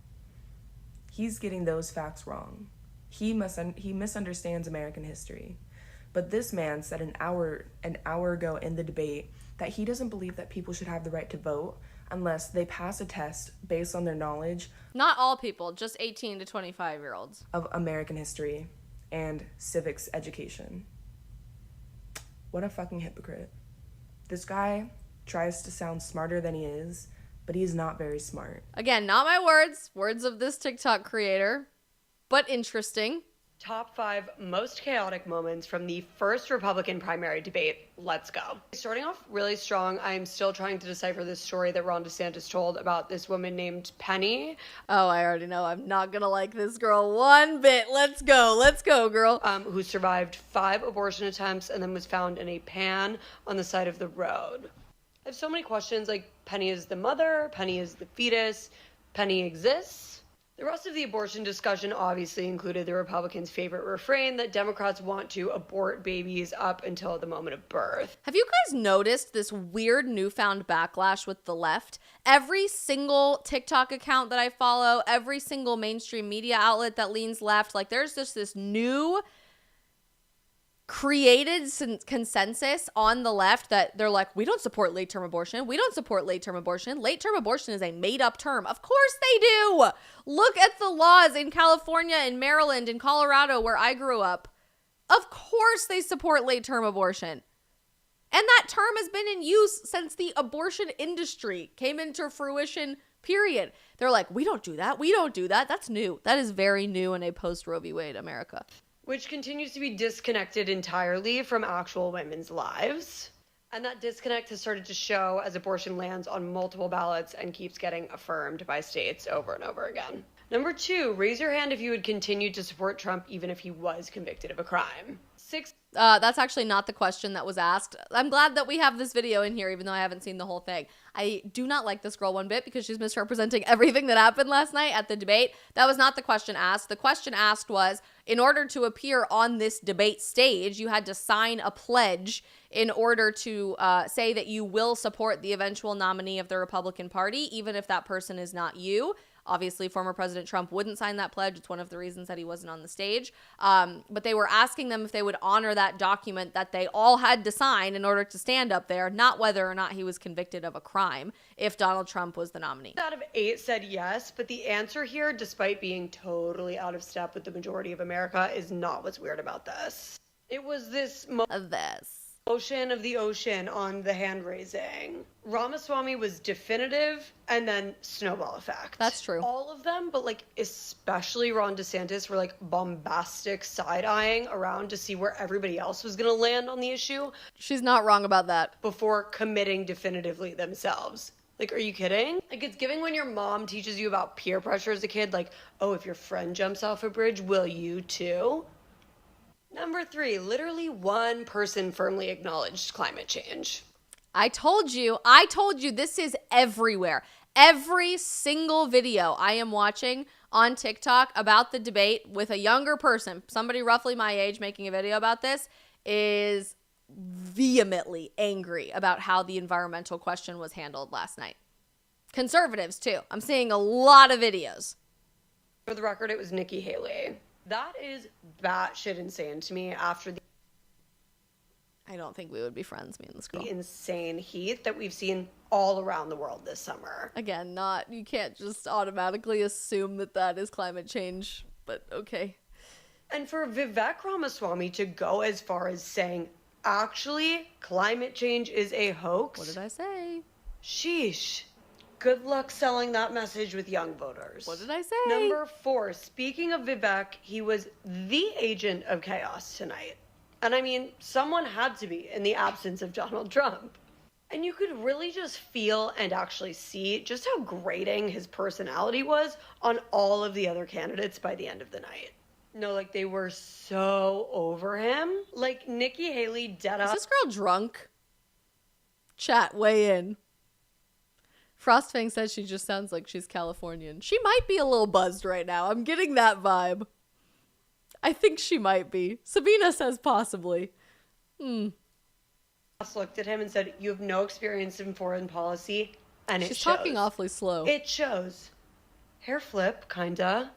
He's getting those facts wrong. He misunderstands American history. But this man said an hour ago in the debate that he doesn't believe that people should have the right to vote unless they pass a test based on their knowledge. Not all people, just 18 to 25-year-olds. Of American history and civics education. What a fucking hypocrite. This guy tries to sound smarter than he is, but he's not very smart. Again, not my words, words of this TikTok creator, but interesting. Top 5 most chaotic moments from the first Republican primary debate. Let's go. Starting off really strong, I'm still trying to decipher this story that Ron DeSantis told about this woman named Penny. Oh, I already know. I'm not gonna like this girl one bit. Let's go, girl. Who survived 5 abortion attempts and then was found in a pan on the side of the road. I have so many questions, like Penny is the mother, Penny is the fetus, Penny exists. The rest of the abortion discussion obviously included the Republicans' favorite refrain that Democrats want to abort babies up until the moment of birth. Have you guys noticed this weird newfound backlash with the left? Every single TikTok account that I follow, every single mainstream media outlet that leans left, like there's just this new created consensus on the left that they're like, we don't support late-term abortion. We don't support late-term abortion. Late-term abortion is a made-up term. Of course they do. Look at the laws in California, in Maryland, in Colorado, where I grew up. Of course they support late-term abortion. And that term has been in use since the abortion industry came into fruition, period. They're like, we don't do that. We don't do that. That's new. That is very new in a post-Roe v. Wade America. Which continues to be disconnected entirely from actual women's lives. And that disconnect has started to show as abortion lands on multiple ballots and keeps getting affirmed by states over and over again. Number 2, raise your hand if you would continue to support Trump even if he was convicted of a crime. 6. That's actually not the question that was asked. I'm glad that we have this video in here, even though I haven't seen the whole thing. I do not like this girl one bit because she's misrepresenting everything that happened last night at the debate. That was not the question asked. The question asked was, in order to appear on this debate stage, you had to sign a pledge in order to say that you will support the eventual nominee of the Republican Party, even if that person is not you. Obviously, former President Trump wouldn't sign that pledge. It's one of the reasons that he wasn't on the stage. But they were asking them if they would honor that document that they all had to sign in order to stand up there, not whether or not he was convicted of a crime, if Donald Trump was the nominee. Out of 8 said yes, but the answer here, despite being totally out of step with the majority of America, is not what's weird about this. It was this motion of the ocean on the hand raising. Ramaswamy was definitive and then snowball effect. That's true. All of them, but like especially Ron DeSantis, were like bombastic side-eyeing around to see where everybody else was going to land on the issue. She's not wrong about that. Before committing definitively themselves. Like, are you kidding? Like, it's giving when your mom teaches you about peer pressure as a kid, like, oh, if your friend jumps off a bridge, will you too? Number 3, literally one person firmly acknowledged climate change. I told you this is everywhere. Every single video I am watching on TikTok about the debate with a younger person, somebody roughly my age making a video about this, is vehemently angry about how the environmental question was handled last night. Conservatives too. I'm seeing a lot of videos. For the record, it was Nikki Haley. That is batshit insane to me after the I don't think we would be friends, me and this girl. Insane heat that we've seen all around the world this summer. Again, you can't just automatically assume that that is climate change, but okay. And for Vivek Ramaswamy to go as far as saying, actually, climate change is a hoax. What did I say? Sheesh. Good luck selling that message with young voters. What did I say? Number 4, speaking of Vivek, he was the agent of chaos tonight. And I mean, someone had to be in the absence of Donald Trump. And you could really just feel and actually see just how grating his personality was on all of the other candidates by the end of the night. No, like they were so over him. Like Nikki Haley dead up. Is this girl drunk? Chat, weigh in. Frostfang says she just sounds like she's Californian. She might be a little buzzed right now. I'm getting that vibe. I think she might be. Sabina says possibly. Looked at him and said, "You have no experience in foreign policy," and she's talking awfully slow. It shows. Hair flip, kinda.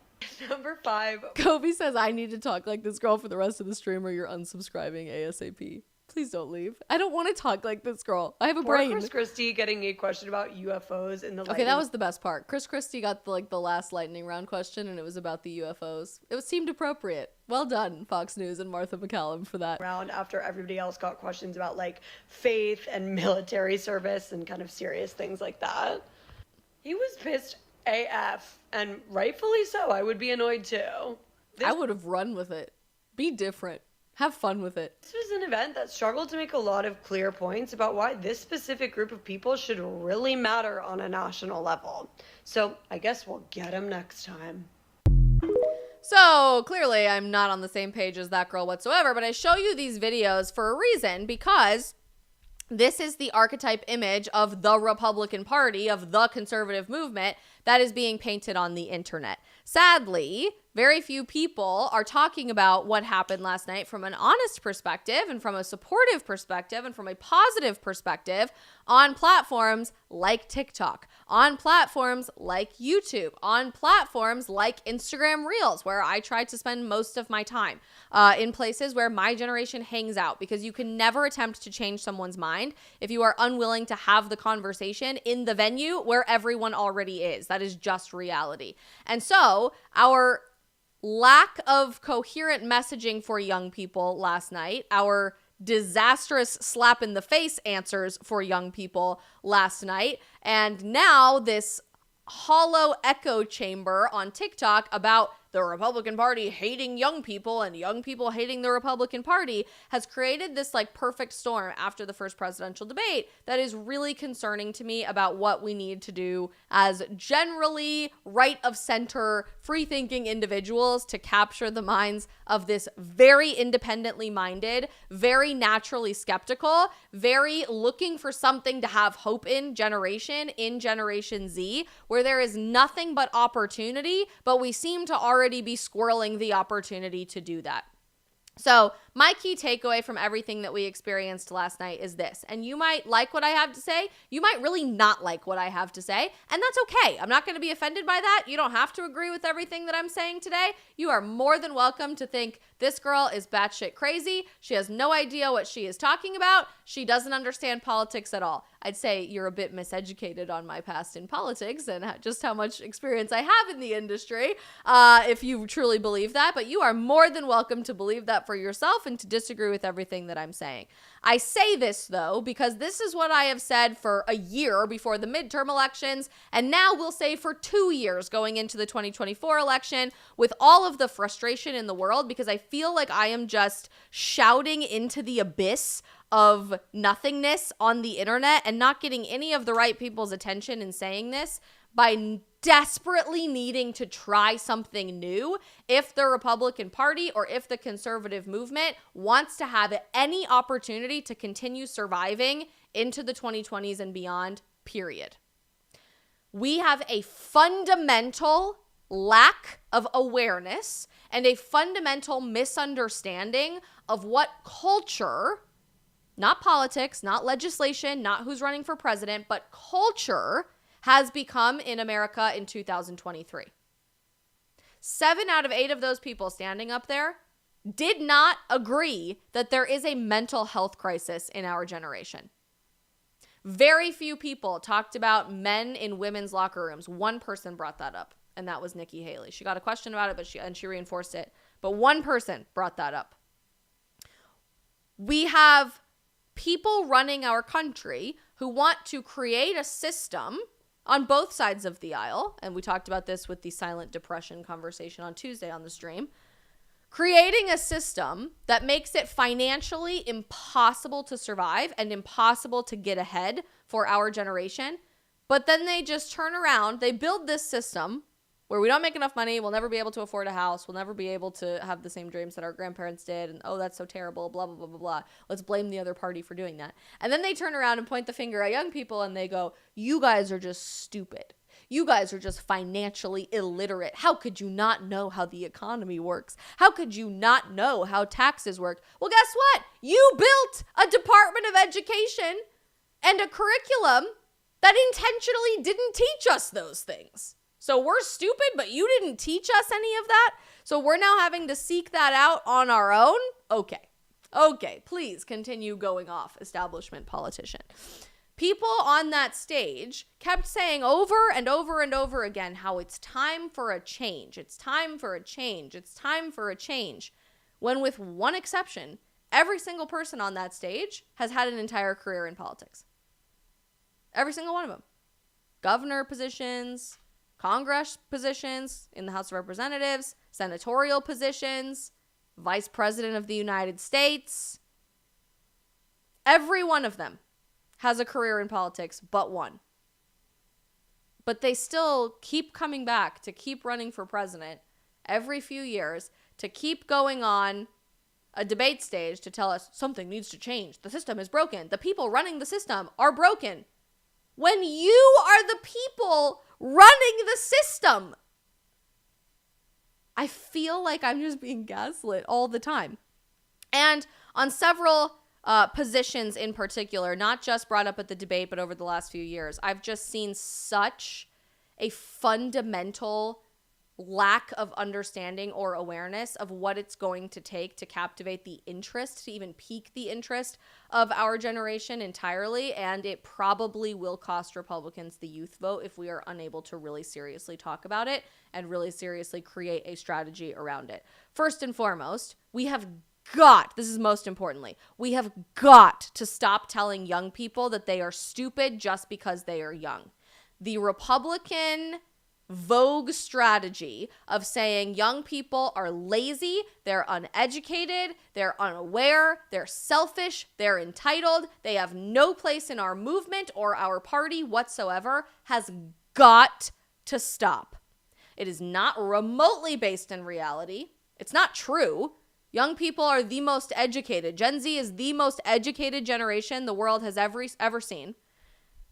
Number 5. Kobe says, I need to talk like this girl for the rest of the stream or you're unsubscribing ASAP. Please don't leave. I don't want to talk like this girl. I have a brain. Chris Christie getting a question about UFOs in the Okay, that was the best part. Chris Christie got the last lightning round question and it was about the UFOs. It seemed appropriate. Well done, Fox News and Martha McCallum for that. Round after everybody else got questions about like faith and military service and kind of serious things like that. He was pissed AF, and rightfully so. I would be annoyed too. I would have run with it. Be different. Have fun with it. This was an event that struggled to make a lot of clear points about why this specific group of people should really matter on a national level. So I guess we'll get them next time. So clearly I'm not on the same page as that girl whatsoever, but I show you these videos for a reason, because this is the archetype image of the Republican Party, of the conservative movement that is being painted on the internet. Sadly, very few people are talking about what happened last night from an honest perspective and from a supportive perspective and from a positive perspective on platforms like TikTok, on platforms like YouTube, on platforms like Instagram Reels, where I try to spend most of my time, in places where my generation hangs out, because you can never attempt to change someone's mind if you are unwilling to have the conversation in the venue where everyone already is. That is just reality. And so our lack of coherent messaging for young people last night, our disastrous slap in the face answers for young people last night, and now this hollow echo chamber on TikTok about the Republican Party hating young people and young people hating the Republican Party has created this like perfect storm after the first presidential debate that is really concerning to me about what we need to do as generally right of center, free thinking individuals to capture the minds of this very independently minded, very naturally skeptical, very looking for something to have hope in Generation Z, where there is nothing but opportunity, but we seem to already be squirreling the opportunity to do that. So my key takeaway from everything that we experienced last night is this, and you might like what I have to say, you might really not like what I have to say, and that's okay. I'm not going to be offended by that. You don't have to agree with everything that I'm saying today. You are more than welcome to think this girl is batshit crazy. She has no idea what she is talking about. She doesn't understand politics at all. I'd say you're a bit miseducated on my past in politics and just how much experience I have in the industry, if you truly believe that, but you are more than welcome to believe that for yourself and to disagree with everything that I'm saying. I say this, though, because this is what I have said for a year before the midterm elections, and now we'll say for 2 years going into the 2024 election, with all of the frustration in the world, because I feel like I am just shouting into the abyss of nothingness on the internet and not getting any of the right people's attention in saying this, by desperately needing to try something new if the Republican Party or if the conservative movement wants to have any opportunity to continue surviving into the 2020s and beyond, period. We have a fundamental lack of awareness and a fundamental misunderstanding of what culture, not politics, not legislation, not who's running for president, but culture has become in America in 2023. 7 out of 8 of those people standing up there did not agree that there is a mental health crisis in our generation. Very few people talked about men in women's locker rooms. One person brought that up, and that was Nikki Haley. She got a question about it, but she reinforced it. But one person brought that up. We have people running our country who want to create a system on both sides of the aisle, and we talked about this with the silent depression conversation on Tuesday on the stream, creating a system that makes it financially impossible to survive and impossible to get ahead for our generation. But then they just turn around, they build this system where we don't make enough money, we'll never be able to afford a house, we'll never be able to have the same dreams that our grandparents did, and oh, that's so terrible, blah, blah, blah, blah, blah. Let's blame the other party for doing that. And then they turn around and point the finger at young people and they go, you guys are just stupid. You guys are just financially illiterate. How could you not know how the economy works? How could you not know how taxes work? Well, guess what? You built a Department of Education and a curriculum that intentionally didn't teach us those things. So we're stupid, but you didn't teach us any of that? So we're now having to seek that out on our own? Okay, please continue going off, establishment politician. People on that stage kept saying over and over and over again how it's time for a change. It's time for a change. It's time for a change. When with one exception, every single person on that stage has had an entire career in politics. Every single one of them. Governor positions, Congress positions, in the House of Representatives, senatorial positions, Vice President of the United States. Every one of them has a career in politics but one. But they still keep coming back to keep running for president every few years, to keep going on a debate stage to tell us something needs to change. The system is broken. The people running the system are broken. When you are the people running the system. I feel like I'm just being gaslit all the time. And on several positions in particular, not just brought up at the debate, but over the last few years, I've just seen such a fundamental lack of understanding or awareness of what it's going to take to captivate the interest, to even pique the interest of our generation entirely. And it probably will cost Republicans the youth vote if we are unable to really seriously talk about it and really seriously create a strategy around it. First and foremost, we have got, this is most importantly, we have got to stop telling young people that they are stupid just because they are young. The Republican vogue strategy of saying young people are lazy, they're uneducated, they're unaware, they're selfish, they're entitled, they have no place in our movement or our party whatsoever has got to stop. It is not remotely based in reality. It's not true. Young people are the most educated. Gen Z is the most educated generation the world has ever seen.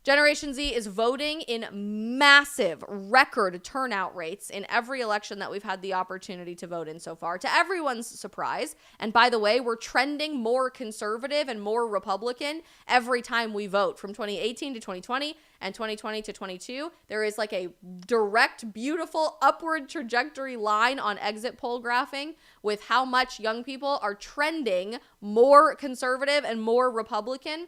Generation Z is voting in massive record turnout rates in every election that we've had the opportunity to vote in so far, to everyone's surprise. And by the way, we're trending more conservative and more Republican every time we vote. From 2018 to 2020 and 2020 to 22, there is like a direct, beautiful upward trajectory line on exit poll graphing with how much young people are trending more conservative and more Republican.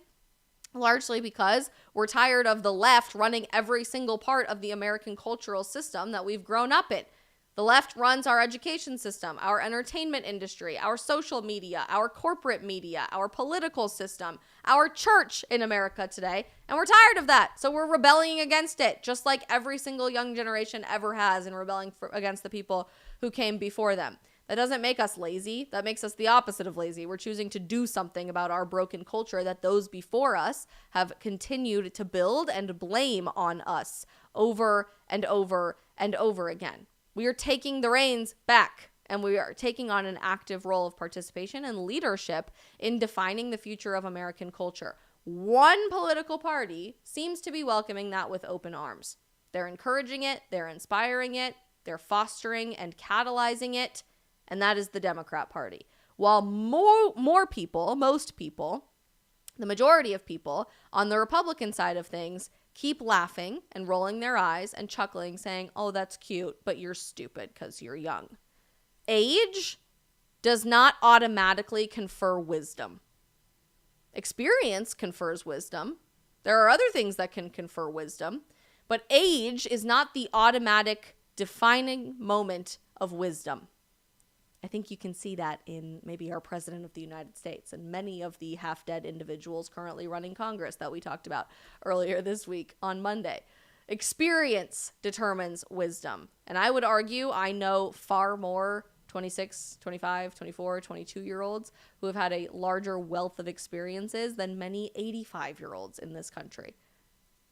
Largely because we're tired of the left running every single part of the American cultural system that we've grown up in. The left runs our education system, our entertainment industry, our social media, our corporate media, our political system, our church in America today, and we're tired of that. So we're rebelling against it, just like every single young generation ever has in rebelling against the people who came before them. That doesn't make us lazy. That makes us the opposite of lazy. We're choosing to do something about our broken culture that those before us have continued to build and blame on us over and over and over again. We are taking the reins back, and we are taking on an active role of participation and leadership in defining the future of American culture. One political party seems to be welcoming that with open arms. They're encouraging it, they're inspiring it, they're fostering and catalyzing it, and that is the Democrat Party. While more people, most people, the majority of people on the Republican side of things keep laughing and rolling their eyes and chuckling, saying, oh, that's cute, but you're stupid because you're young. Age does not automatically confer wisdom. Experience confers wisdom. There are other things that can confer wisdom, but age is not the automatic defining moment of wisdom. I think you can see that in maybe our president of the United States and many of the half-dead individuals currently running Congress that we talked about earlier this week on Monday. Experience determines wisdom. And I would argue I know far more 26, 25, 24, 22-year-olds who have had a larger wealth of experiences than many 85-year-olds in this country.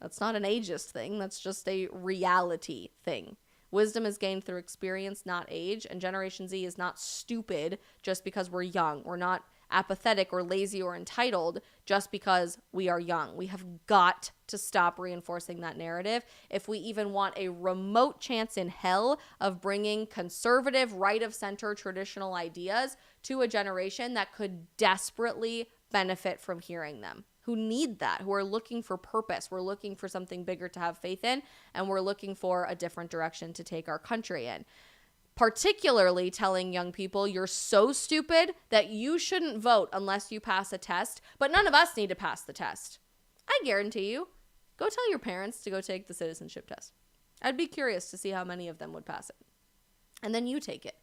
That's not an ageist thing. That's just a reality thing. Wisdom is gained through experience, not age, and Generation Z is not stupid just because we're young. We're not apathetic or lazy or entitled just because we are young. We have got to stop reinforcing that narrative if we even want a remote chance in hell of bringing conservative, right-of-center traditional ideas to a generation that could desperately benefit from hearing them. Who need that, who are looking for purpose. We're looking for something bigger to have faith in, and we're looking for a different direction to take our country in. Particularly telling young people, you're so stupid that you shouldn't vote unless you pass a test, but none of us need to pass the test. I guarantee you, go tell your parents to go take the citizenship test. I'd be curious to see how many of them would pass it. And then you take it.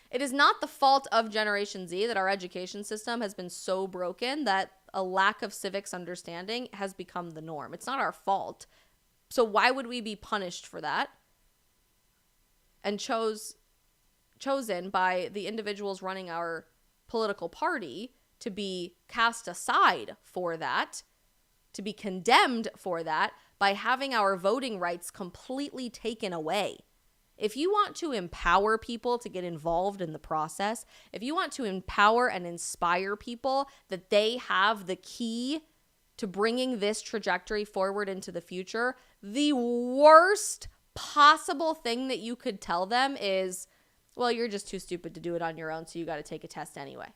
It is not the fault of Generation Z that our education system has been so broken that a lack of civics understanding has become the norm. It's not our fault. So why would we be punished for that? and chosen by the individuals running our political party to be cast aside for that, to be condemned for that, by having our voting rights completely taken away. If you want to empower people to get involved in the process, if you want to empower and inspire people that they have the key to bringing this trajectory forward into the future, the worst possible thing that you could tell them is, well, you're just too stupid to do it on your own, so you got to take a test anyway.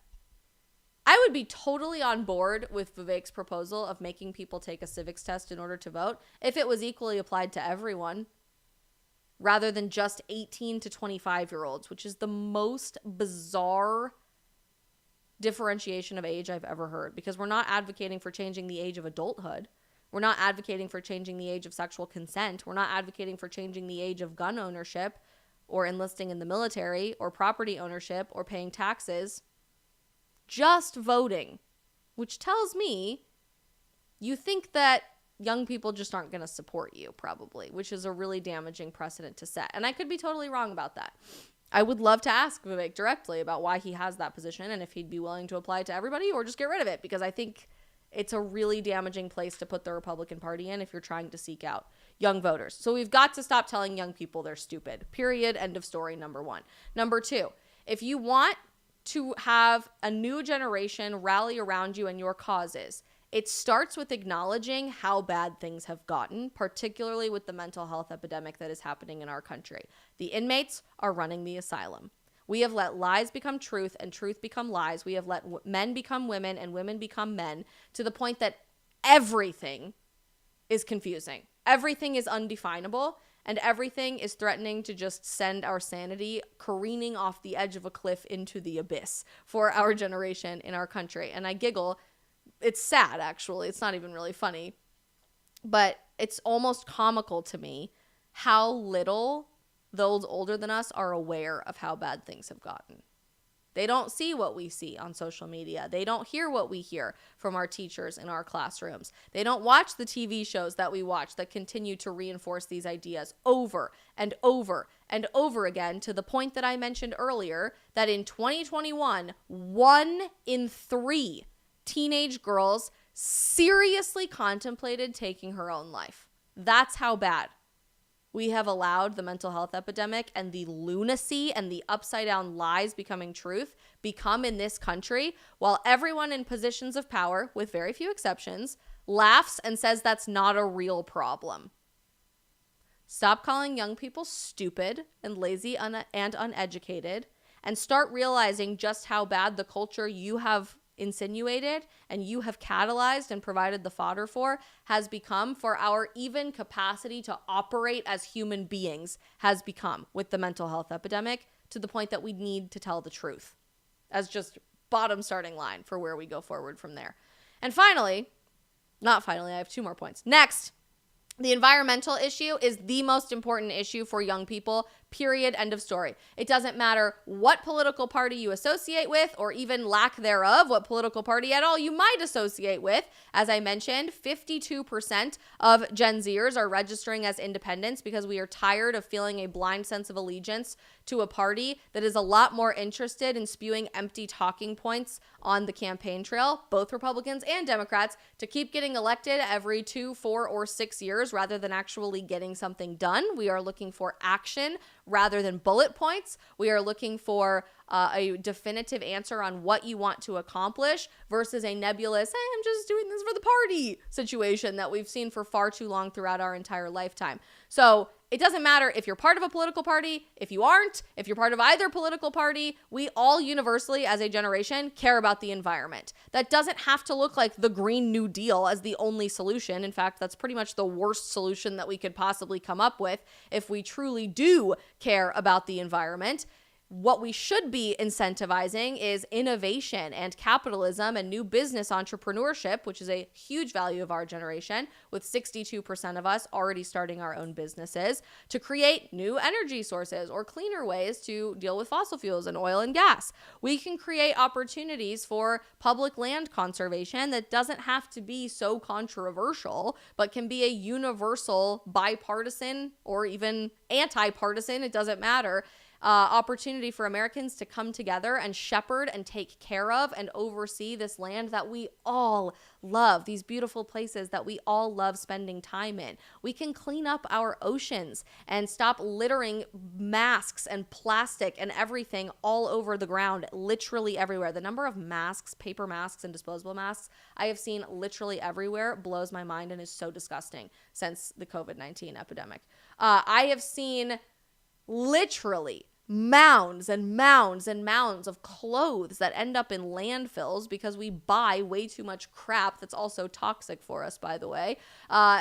I would be totally on board with Vivek's proposal of making people take a civics test in order to vote if it was equally applied to everyone rather than just 18 to 25-year-olds, which is the most bizarre differentiation of age I've ever heard, because we're not advocating for changing the age of adulthood. We're not advocating for changing the age of sexual consent. We're not advocating for changing the age of gun ownership or enlisting in the military or property ownership or paying taxes. Just voting, which tells me you think that young people just aren't going to support you, probably, which is a really damaging precedent to set. And I could be totally wrong about that. I would love to ask Vivek directly about why he has that position and if he'd be willing to apply it to everybody or just get rid of it, because I think it's a really damaging place to put the Republican Party in if you're trying to seek out young voters. So we've got to stop telling young people they're stupid. Period. End of story, number one. Number two, if you want to have a new generation rally around you and your causes, it starts with acknowledging how bad things have gotten, particularly with the mental health epidemic that is happening in our country. The inmates are running the asylum. We have let lies become truth and truth become lies. We have let men become women and women become men, to the point that everything is confusing. Everything is undefinable, and everything is threatening to just send our sanity careening off the edge of a cliff into the abyss for our generation in our country. And I giggle. It's sad, actually. It's not even really funny. But it's almost comical to me how little those older than us are aware of how bad things have gotten. They don't see what we see on social media. They don't hear what we hear from our teachers in our classrooms. They don't watch the TV shows that we watch that continue to reinforce these ideas over and over and over again, to the point that I mentioned earlier, that in 2021, 1 in 3 teenage girls seriously contemplated taking her own life. That's how bad we have allowed the mental health epidemic and the lunacy and the upside down lies becoming truth become in this country, while everyone in positions of power, with very few exceptions, laughs and says that's not a real problem. Stop calling young people stupid and lazy and uneducated, and start realizing just how bad the culture you have insinuated and you have catalyzed and provided the fodder for has become, for our even capacity to operate as human beings has become with the mental health epidemic, to the point that we need to tell the truth as just bottom starting line for where we go forward from there. And finally, I have 2 more points. Next, the environmental issue is the most important issue for young people, period, end of story. It doesn't matter what political party you associate with, or even lack thereof, what political party at all you might associate with. As I mentioned, 52% of Gen Zers are registering as independents because we are tired of feeling a blind sense of allegiance to a party that is a lot more interested in spewing empty talking points on the campaign trail, both Republicans and Democrats, to keep getting elected every 2, 4, or 6 years rather than actually getting something done. We are looking for action rather than bullet points. We are looking for a definitive answer on what you want to accomplish versus a nebulous, hey, I'm just doing this for the party situation that we've seen for far too long throughout our entire lifetime. So it doesn't matter if you're part of a political party, if you aren't, if you're part of either political party, we all universally as a generation care about the environment. That doesn't have to look like the Green New Deal as the only solution. In fact, that's pretty much the worst solution that we could possibly come up with if we truly do care about the environment. what we should be incentivizing is innovation and capitalism and new business entrepreneurship, which is a huge value of our generation, with 62% of us already starting our own businesses, to create new energy sources or cleaner ways to deal with fossil fuels and oil and gas. We can create opportunities for public land conservation that doesn't have to be so controversial, but can be a universal, bipartisan, or even anti-partisan, it doesn't matter, opportunity for Americans to come together and shepherd and take care of and oversee this land that we all love, these beautiful places that we all love spending time in. We can clean up our oceans and stop littering masks and plastic and everything all over the ground, literally everywhere. The number of masks, paper masks and disposable masks I have seen literally everywhere blows my mind and is so disgusting since the COVID-19 epidemic. I have seen literally mounds and mounds and mounds of clothes that end up in landfills because we buy way too much crap that's also toxic for us, by the way,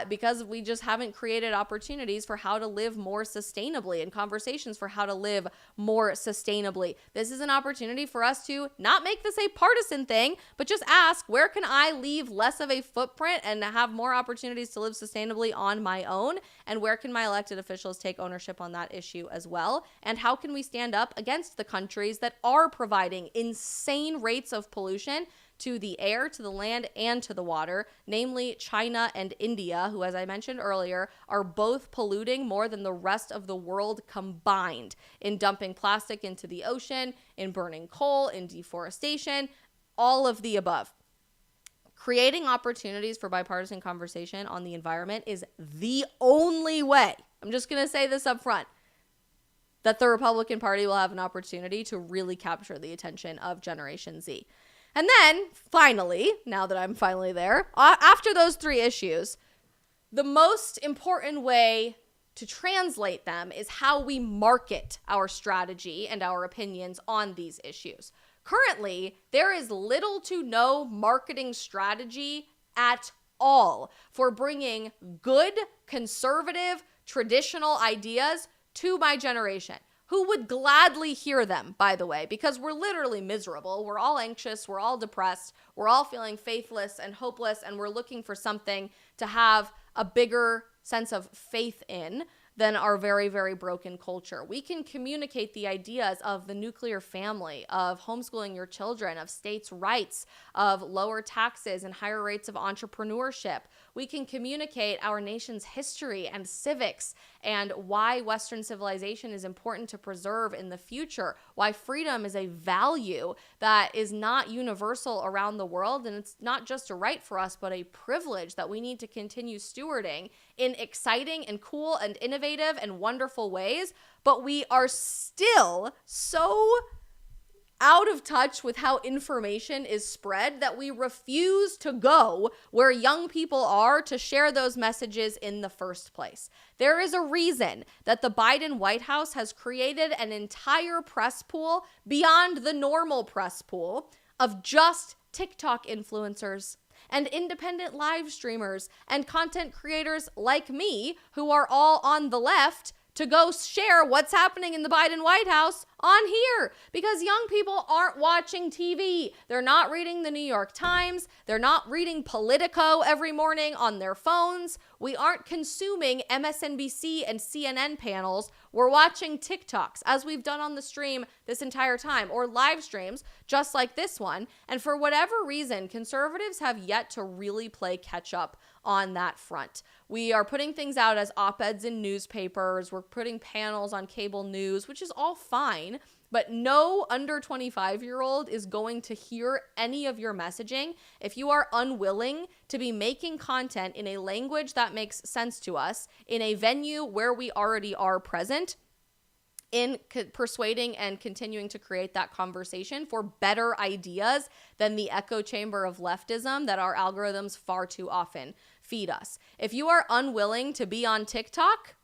because we just haven't created opportunities for how to live more sustainably and conversations for how to live more sustainably. This is an opportunity for us to not make this a partisan thing, but just ask, where can I leave less of a footprint and have more opportunities to live sustainably on my own? And where can my elected officials take ownership on that issue as well? And how can we stand up against the countries that are providing insane rates of pollution to the air, to the land, and to the water, namely China and India, who, as I mentioned earlier, are both polluting more than the rest of the world combined in dumping plastic into the ocean, in burning coal, in deforestation, all of the above. Creating opportunities for bipartisan conversation on the environment is the only way, I'm just going to say this up front, that the Republican Party will have an opportunity to really capture the attention of Generation Z. And then, finally, now that I'm finally there, after those three issues, the most important way to translate them is how we market our strategy and our opinions on these issues. Currently, there is little to no marketing strategy at all for bringing good, conservative, traditional ideas to my generation, who would gladly hear them, by the way, because we're literally miserable. We're all anxious. We're all depressed. We're all feeling faithless and hopeless, and we're looking for something to have a bigger sense of faith in than our very, very broken culture. We can communicate the ideas of the nuclear family, of homeschooling your children, of states' rights, of lower taxes and higher rates of entrepreneurship. We can communicate our nation's history and civics and why Western civilization is important to preserve in the future, why freedom is a value that is not universal around the world, and it's not just a right for us, but a privilege that we need to continue stewarding in exciting and cool and innovative and wonderful ways. But we are still so out of touch with how information is spread that we refuse to go where young people are to share those messages in the first place. There is a reason that the Biden White House has created an entire press pool beyond the normal press pool of just TikTok influencers and independent live streamers and content creators like me who are all on the left to go share what's happening in the Biden White House on here, because young people aren't watching TV. They're not reading the New York Times. They're not reading Politico every morning on their phones. We aren't consuming MSNBC and CNN panels. We're watching TikToks, as we've done on the stream this entire time, or live streams just like this one. And for whatever reason, conservatives have yet to really play catch up on that front. We are putting things out as op-eds in newspapers. We're putting panels on cable news, which is all fine. But no under 25-year-old is going to hear any of your messaging if you are unwilling to be making content in a language that makes sense to us, in a venue where we already are present, in persuading and continuing to create that conversation for better ideas than the echo chamber of leftism that our algorithms far too often feed us. If you are unwilling to be on TikTok,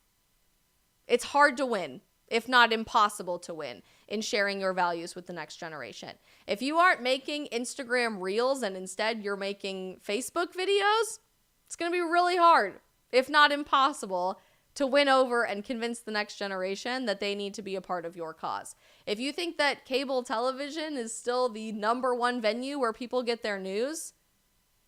it's hard to win, if not impossible to win, in sharing your values with the next generation. If you aren't making Instagram reels and instead you're making Facebook videos, it's going to be really hard, if not impossible, to win over and convince the next generation that they need to be a part of your cause. If you think that cable television is still the number one venue where people get their news,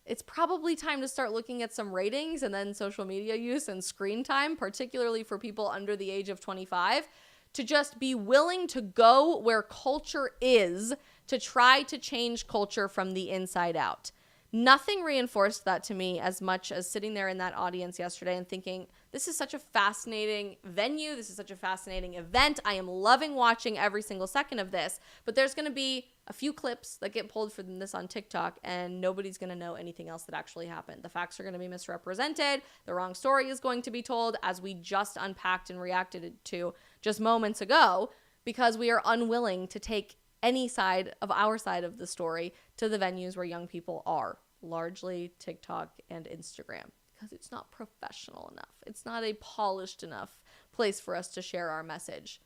it's probably time to start looking at some ratings and then social media use and screen time, particularly for people under the age of 25, to just be willing to go where culture is to try to change culture from the inside out. Nothing reinforced that to me as much as sitting there in that audience yesterday and thinking, this is such a fascinating venue. This is such a fascinating event. I am loving watching every single second of this. But there's going to be a few clips that get pulled from this on TikTok, and nobody's going to know anything else that actually happened. The facts are going to be misrepresented. The wrong story is going to be told, as we just unpacked and reacted to just moments ago, because we are unwilling to take any side of our side of the story to the venues where young people are, largely TikTok and Instagram, because it's not professional enough. It's not a polished enough place for us to share our message.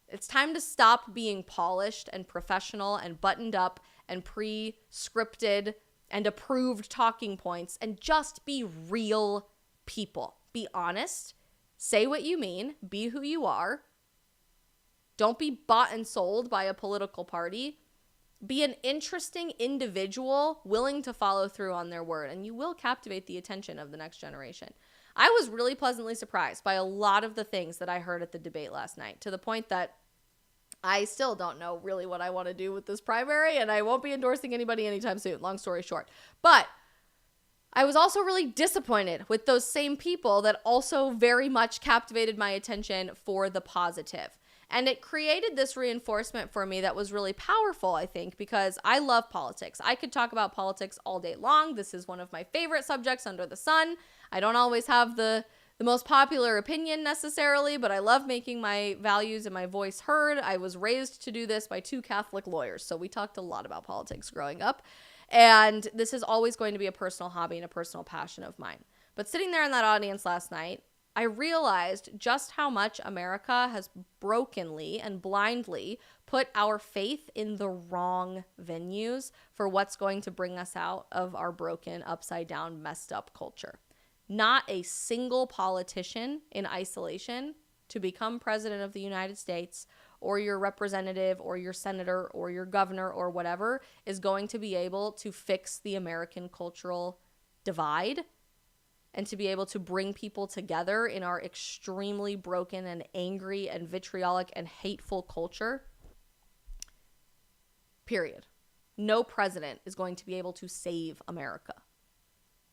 It's time to stop being polished and professional and buttoned up and pre-scripted and approved talking points and just be real people. Be honest. Say what you mean. Be who you are. Don't be bought and sold by a political party. Be an interesting individual willing to follow through on their word, and you will captivate the attention of the next generation. I was really pleasantly surprised by a lot of the things that I heard at the debate last night, to the point that I still don't know really what I want to do with this primary, and I won't be endorsing anybody anytime soon, long story short. But I was also really disappointed with those same people that also very much captivated my attention for the positive. And it created this reinforcement for me that was really powerful, I think, because I love politics. I could talk about politics all day long. This is one of my favorite subjects under the sun. I don't always have the most popular opinion necessarily, but I love making my values and my voice heard. I was raised to do this by 2 Catholic lawyers, so we talked a lot about politics growing up. And this is always going to be a personal hobby and a personal passion of mine. But sitting there in that audience last night, I realized just how much America has brokenly and blindly put our faith in the wrong venues for what's going to bring us out of our broken, upside down, messed up culture. Not a single politician in isolation to become president of the United States or your representative or your senator or your governor or whatever is going to be able to fix the American cultural divide and to be able to bring people together in our extremely broken and angry and vitriolic and hateful culture. Period. No president is going to be able to save America.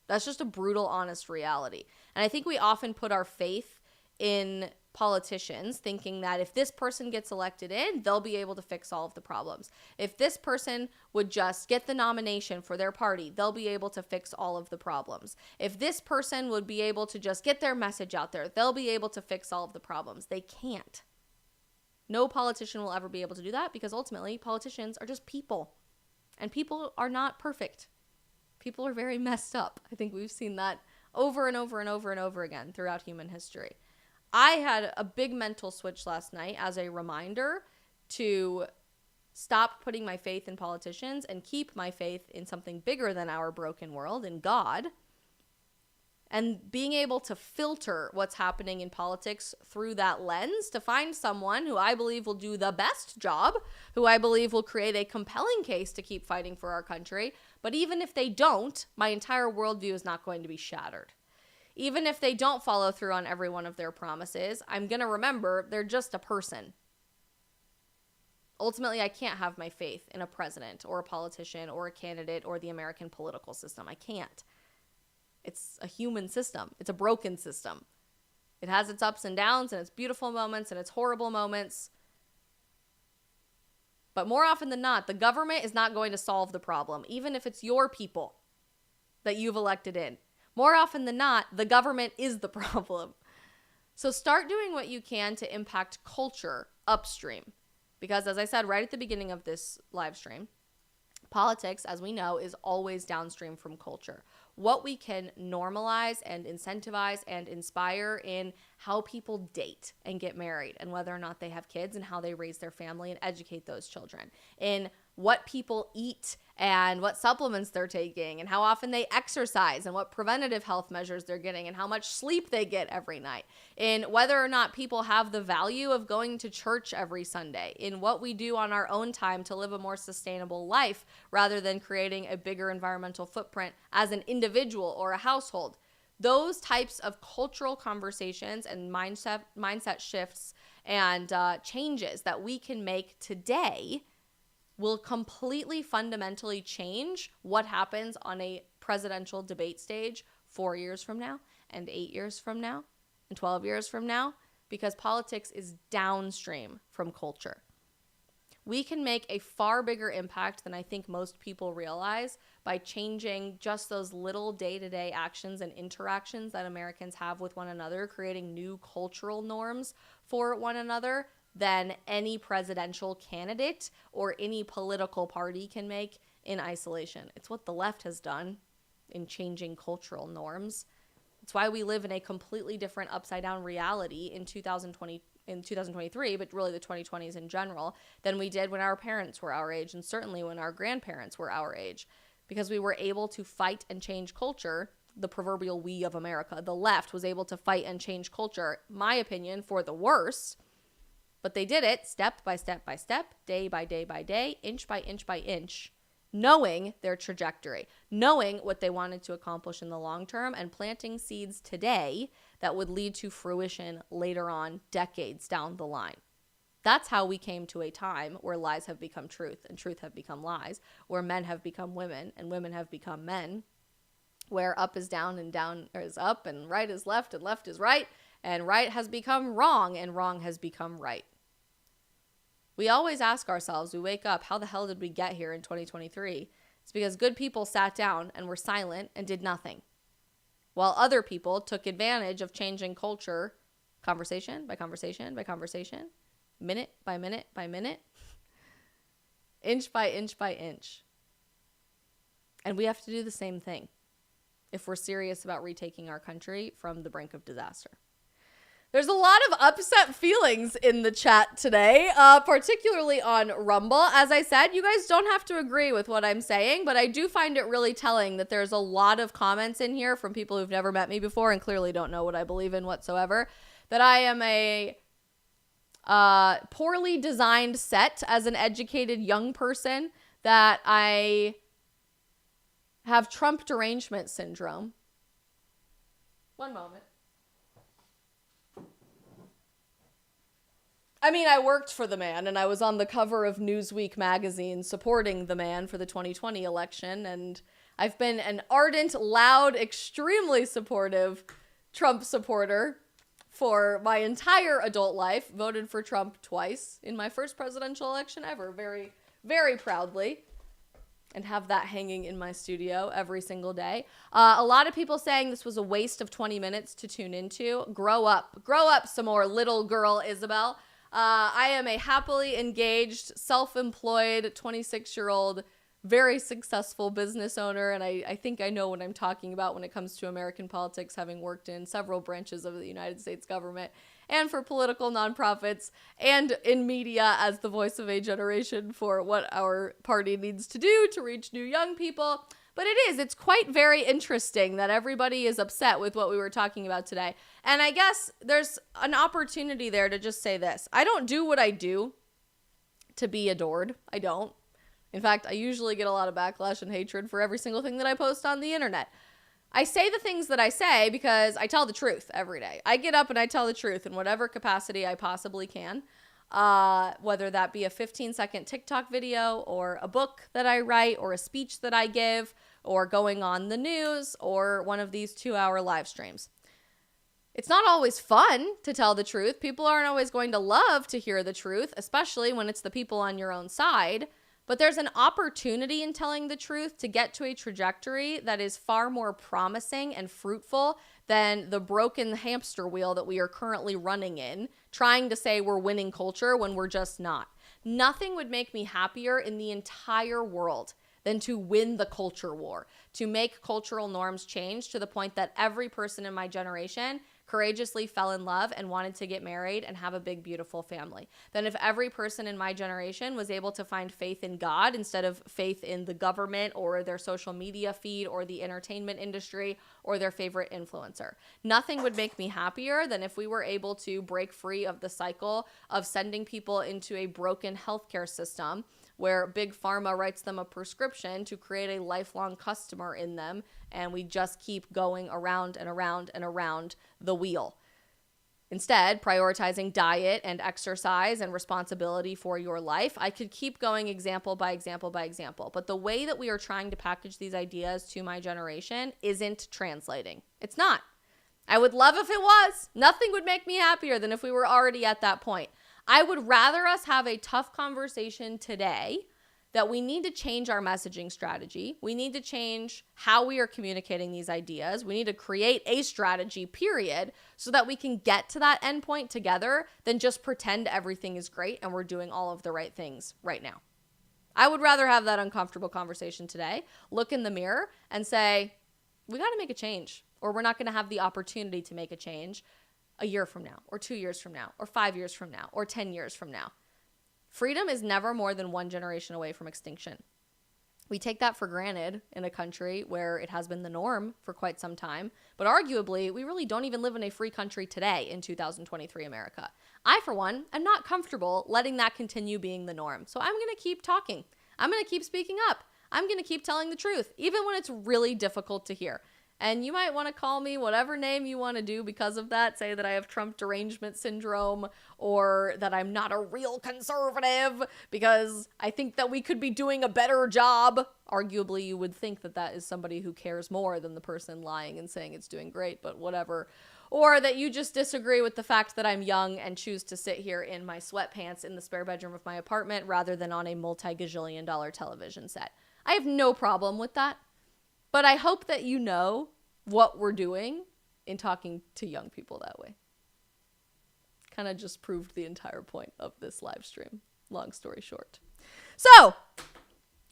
That's just a brutal, honest reality. And I think we often put our faith in politicians thinking that if this person gets elected in, they'll be able to fix all of the problems. If this person would just get the nomination for their party, they'll be able to fix all of the problems. If this person would be able to just get their message out there, they'll be able to fix all of the problems. They can't. No politician will ever be able to do that because ultimately politicians are just people. And people are not perfect. People are very messed up. I think we've seen that over and over and over and over again throughout human history. I had a big mental switch last night as a reminder to stop putting my faith in politicians and keep my faith in something bigger than our broken world, in God, and being able to filter what's happening in politics through that lens to find someone who I believe will do the best job, who I believe will create a compelling case to keep fighting for our country. But even if they don't, my entire worldview is not going to be shattered. Even if they don't follow through on every one of their promises, I'm going to remember they're just a person. Ultimately, I can't have my faith in a president or a politician or a candidate or the American political system. I can't. It's a human system. It's a broken system. It has its ups and downs and its beautiful moments and its horrible moments. But more often than not, the government is not going to solve the problem, even if it's your people that you've elected in. More often than not, the government is the problem. So start doing what you can to impact culture upstream. Because as I said right at the beginning of this live stream, politics, as we know, is always downstream from culture. What we can normalize and incentivize and inspire in how people date and get married and whether or not they have kids and how they raise their family and educate those children. In what people eat and what supplements they're taking and how often they exercise and what preventative health measures they're getting and how much sleep they get every night, in whether or not people have the value of going to church every Sunday, in what we do on our own time to live a more sustainable life rather than creating a bigger environmental footprint as an individual or a household. Those types of cultural conversations and mindset shifts and changes that we can make today will completely fundamentally change what happens on a presidential debate stage 4 years from now and 8 years from now and 12 years from now, because politics is downstream from culture. We can make a far bigger impact than I think most people realize by changing just those little day-to-day actions and interactions that Americans have with one another, creating new cultural norms for one another than any presidential candidate or any political party can make in isolation. It's what the left has done in changing cultural norms. It's why we live in a completely different upside-down reality in 2023, but really the 2020s in general, than we did when our parents were our age, and certainly when our grandparents were our age, because we were able to fight and change culture. The proverbial we of America, the left, was able to fight and change culture, my opinion, for the worse. But they did it step by step by step, day by day by day, inch by inch by inch, knowing their trajectory, knowing what they wanted to accomplish in the long term, and planting seeds today that would lead to fruition later on, decades down the line. That's how we came to a time where lies have become truth and truth have become lies, where men have become women and women have become men, where up is down and down is up and right is left and left is right, and right has become wrong and wrong has become right. We always ask ourselves, we wake up, how the hell did we get here in 2023? It's because good people sat down and were silent and did nothing, while other people took advantage of changing culture, conversation by conversation by conversation, minute by minute by minute, inch by inch by inch. And we have to do the same thing if we're serious about retaking our country from the brink of disaster. There's a lot of upset feelings in the chat today, particularly on Rumble. As I said, you guys don't have to agree with what I'm saying, but I do find it really telling that there's a lot of comments in here from people who've never met me before and clearly don't know what I believe in whatsoever, that I am a poorly designed set as an educated young person, that I have Trump derangement syndrome. One moment. I mean, I worked for the man, and I was on the cover of Newsweek magazine supporting the man for the 2020 election, and I've been an ardent, loud, extremely supportive Trump supporter for my entire adult life. Voted for Trump twice in my first presidential election ever, very, very proudly, and have that hanging in my studio every single day. A lot of people saying this was a waste of 20 minutes to tune into. Grow up some more, little girl Isabel. I am a happily engaged, self-employed, 26-year-old, very successful business owner, and I think I know what I'm talking about when it comes to American politics, having worked in several branches of the United States government and for political nonprofits and in media as the voice of a generation for what our party needs to do to reach new young people. But it's quite very interesting that everybody is upset with what we were talking about today. And I guess there's an opportunity there to just say this. I don't do what I do to be adored. I don't. In fact, I usually get a lot of backlash and hatred for every single thing that I post on the internet. I say the things that I say because I tell the truth every day. I get up and I tell the truth in whatever capacity I possibly can. Whether that be a 15-second TikTok video or a book that I write or a speech that I give or going on the news or one of these 2-hour live streams. It's not always fun to tell the truth. People aren't always going to love to hear the truth, especially when it's the people on your own side. But there's an opportunity in telling the truth to get to a trajectory that is far more promising and fruitful than the broken hamster wheel that we are currently running in, trying to say we're winning culture when we're just not. Nothing would make me happier in the entire world than to win the culture war, to make cultural norms change to the point that every person in my generation courageously fell in love and wanted to get married and have a big, beautiful family. Then if every person in my generation was able to find faith in God instead of faith in the government or their social media feed or the entertainment industry or their favorite influencer. Nothing would make me happier than if we were able to break free of the cycle of sending people into a broken healthcare system where Big Pharma writes them a prescription to create a lifelong customer in them, and we just keep going around and around and around the wheel. Instead, prioritizing diet and exercise and responsibility for your life. I could keep going example by example by example, but the way that we are trying to package these ideas to my generation isn't translating. It's not. I would love if it was. Nothing would make me happier than if we were already at that point. I would rather us have a tough conversation today that we need to change our messaging strategy. We need to change how we are communicating these ideas. We need to create a strategy, period, so that we can get to that endpoint together than just pretend everything is great and we're doing all of the right things right now. I would rather have that uncomfortable conversation today, look in the mirror and say, we got to make a change, or we're not going to have the opportunity to make a change a year from now, or 2 years from now, or 5 years from now, or 10 years from now. Freedom is never more than one generation away from extinction. We take that for granted in a country where it has been the norm for quite some time, but arguably, we really don't even live in a free country today in 2023 America. I, for one, am not comfortable letting that continue being the norm, so I'm going to keep talking. I'm going to keep speaking up. I'm going to keep telling the truth, even when it's really difficult to hear. And you might want to call me whatever name you want to do because of that. Say that I have Trump derangement syndrome, or that I'm not a real conservative because I think that we could be doing a better job. Arguably, you would think that that is somebody who cares more than the person lying and saying it's doing great, but whatever. Or that you just disagree with the fact that I'm young and choose to sit here in my sweatpants in the spare bedroom of my apartment rather than on a multi-gajillion-dollar television set. I have no problem with that. But I hope that you know what we're doing in talking to young people that way. Kind of just proved the entire point of this live stream. Long story short. So,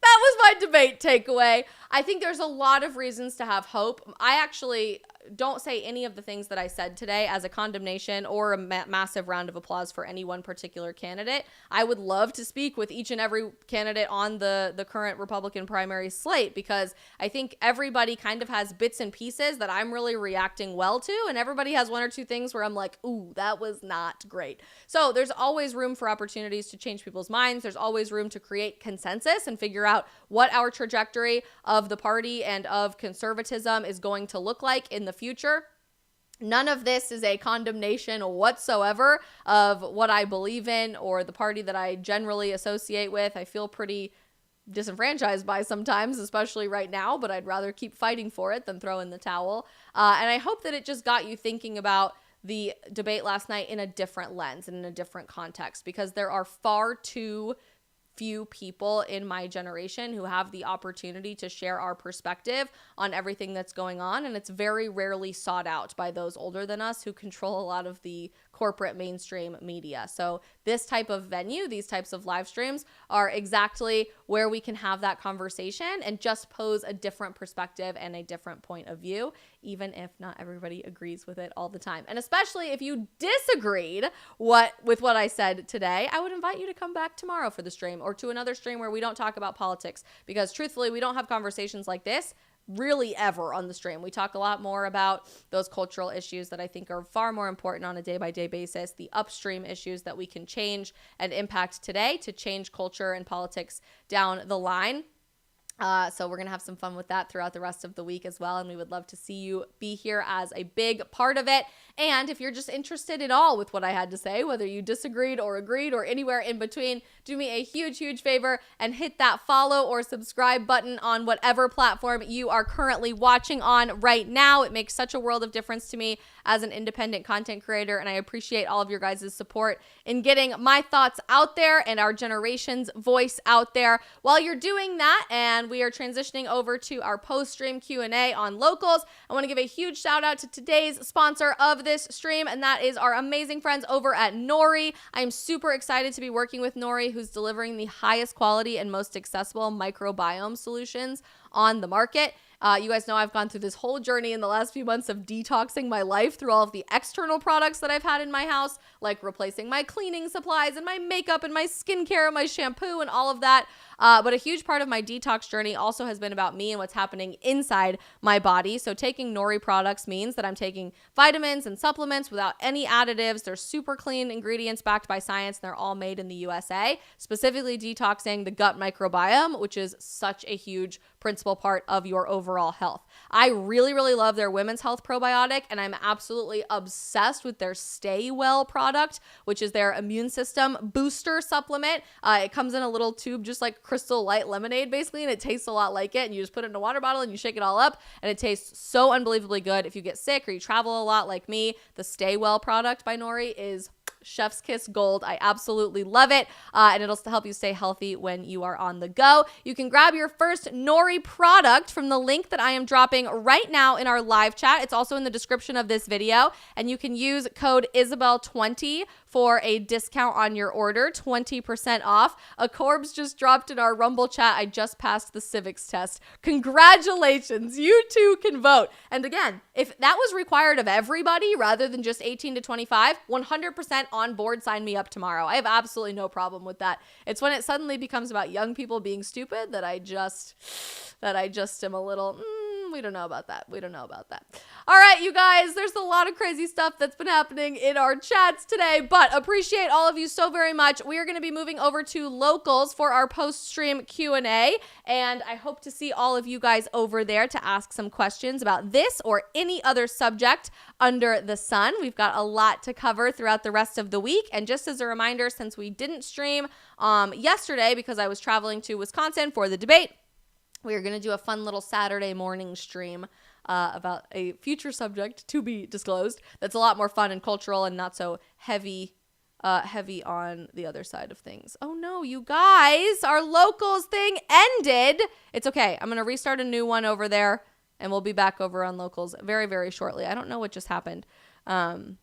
that was my debate takeaway. I think there's a lot of reasons to have hope. I actually don't say any of the things that I said today as a condemnation or a massive round of applause for any one particular candidate. I would love to speak with each and every candidate on the current Republican primary slate, because I think everybody kind of has bits and pieces that I'm really reacting well to, and everybody has one or two things where I'm like, ooh, that was not great. So there's always room for opportunities to change people's minds. There's always room to create consensus and figure out what our trajectory of the party and of conservatism is going to look like in the future. None of this is a condemnation whatsoever of what I believe in or the party that I generally associate with. I feel pretty disenfranchised by sometimes, especially right now, but I'd rather keep fighting for it than throw in the towel. And I hope that it just got you thinking about the debate last night in a different lens and in a different context, because there are far too few people in my generation who have the opportunity to share our perspective on everything that's going on, and it's very rarely sought out by those older than us who control a lot of the corporate mainstream media. So this type of venue, these types of live streams are exactly where we can have that conversation and just pose a different perspective and a different point of view, even if not everybody agrees with it all the time. And especially if you disagreed with what I said today, I would invite you to come back tomorrow for the stream, or to another stream where we don't talk about politics, because truthfully, we don't have conversations like this really ever on the stream. We talk a lot more about those cultural issues that I think are far more important on a day-by-day basis, the upstream issues that we can change and impact today to change culture and politics down the line. So we're going to have some fun with that throughout the rest of the week as well, and we would love to see you be here as a big part of it. And if you're just interested at all with what I had to say, whether you disagreed or agreed or anywhere in between, do me a huge, huge favor and hit that follow or subscribe button on whatever platform you are currently watching on right now. It makes such a world of difference to me as an independent content creator, and I appreciate all of your guys' support in getting my thoughts out there and our generation's voice out there. While you're doing that, and and we are transitioning over to our post-stream Q&A on locals. I want to give a huge shout out to today's sponsor of this stream, and that is our amazing friends over at Nori. I'm super excited to be working with Nori, who's delivering the highest quality and most accessible microbiome solutions on the market. You guys know I've gone through this whole journey in the last few months of detoxing my life through all of the external products that I've had in my house, like replacing my cleaning supplies and my makeup and my skincare and my shampoo and all of that. But a huge part of my detox journey also has been about me and what's happening inside my body. So taking Nori products means that I'm taking vitamins and supplements without any additives. They're super clean ingredients backed by science, and they're all made in the USA, specifically detoxing the gut microbiome, which is such a huge principal part of your overall health. I really, really love their women's health probiotic, and I'm absolutely obsessed with their Stay Well product, which is their immune system booster supplement. It comes in a little tube just like Crystal Light lemonade, basically, and it tastes a lot like it, and you just put it in a water bottle and you shake it all up, and it tastes so unbelievably good. If you get sick or you travel a lot like me, the Stay Well product by Nori is chef's kiss gold. I absolutely love it, and it'll help you stay healthy when you are on the go. You can grab your first Nori product from the link that I am dropping right now in our live chat. It's also in the description of this video, and you can use code Isabel20 for a discount on your order, 20% off. A Corbs just dropped in our Rumble chat. I just passed the civics test. Congratulations, you too can vote. And again, if that was required of everybody rather than just 18 to 25, 100% on board, sign me up tomorrow. I have absolutely no problem with that. It's when it suddenly becomes about young people being stupid that I just am a little, we don't know about that. We don't know about that. All right, you guys, there's a lot of crazy stuff that's been happening in our chats today, but appreciate all of you so very much. We are going to be moving over to locals for our post-stream Q&A, and I hope to see all of you guys over there to ask some questions about this or any other subject under the sun. We've got a lot to cover throughout the rest of the week, and just as a reminder, since we didn't stream yesterday because I was traveling to Wisconsin for the debate, we are going to do a fun little Saturday morning stream about a future subject to be disclosed that's a lot more fun and cultural and not so heavy on the other side of things. Oh no, you guys, our locals thing ended. It's okay. I'm going to restart a new one over there, and we'll be back over on locals very, very shortly. I don't know what just happened.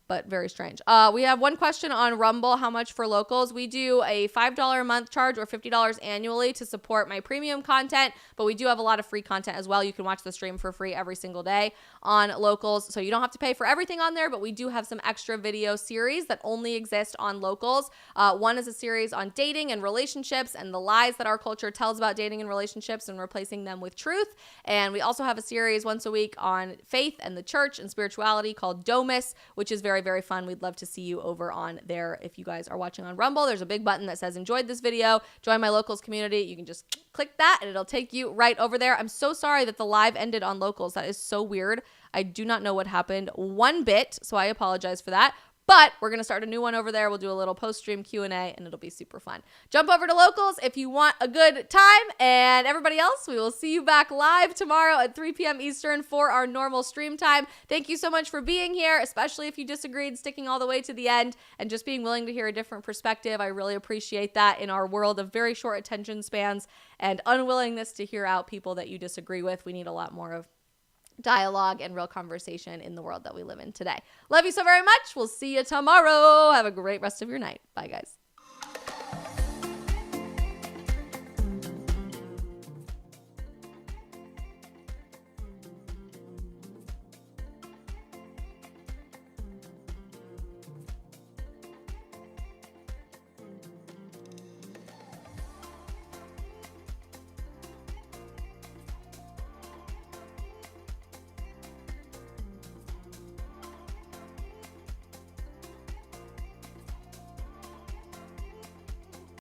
But very strange. We have one question on Rumble. How much for locals? We do a $5 a month charge or $50 annually to support my premium content, but we do have a lot of free content as well. You can watch the stream for free every single day on locals. So you don't have to pay for everything on there, but we do have some extra video series that only exist on locals. One is a series on dating and relationships and the lies that our culture tells about dating and relationships and replacing them with truth. And we also have a series once a week on faith and the church and spirituality called Domus, which is very, very fun. We'd love to see you over on there. If you guys are watching on Rumble, there's a big button that says enjoyed this video, join my locals community. You can just click that and it'll take you right over there. I'm so sorry that the live ended on locals. That is so weird. I do not know what happened one bit, so I apologize for that. But we're going to start a new one over there. We'll do a little post-stream Q&A, and it'll be super fun. Jump over to locals if you want a good time. And everybody else, we will see you back live tomorrow at 3 p.m. Eastern for our normal stream time. Thank you so much for being here, especially if you disagreed, sticking all the way to the end, and just being willing to hear a different perspective. I really appreciate that in our world of very short attention spans and unwillingness to hear out people that you disagree with. We need a lot more of dialogue and real conversation in the world that we live in today. Love you so very much. We'll see you tomorrow. Have a great rest of your night. Bye, guys.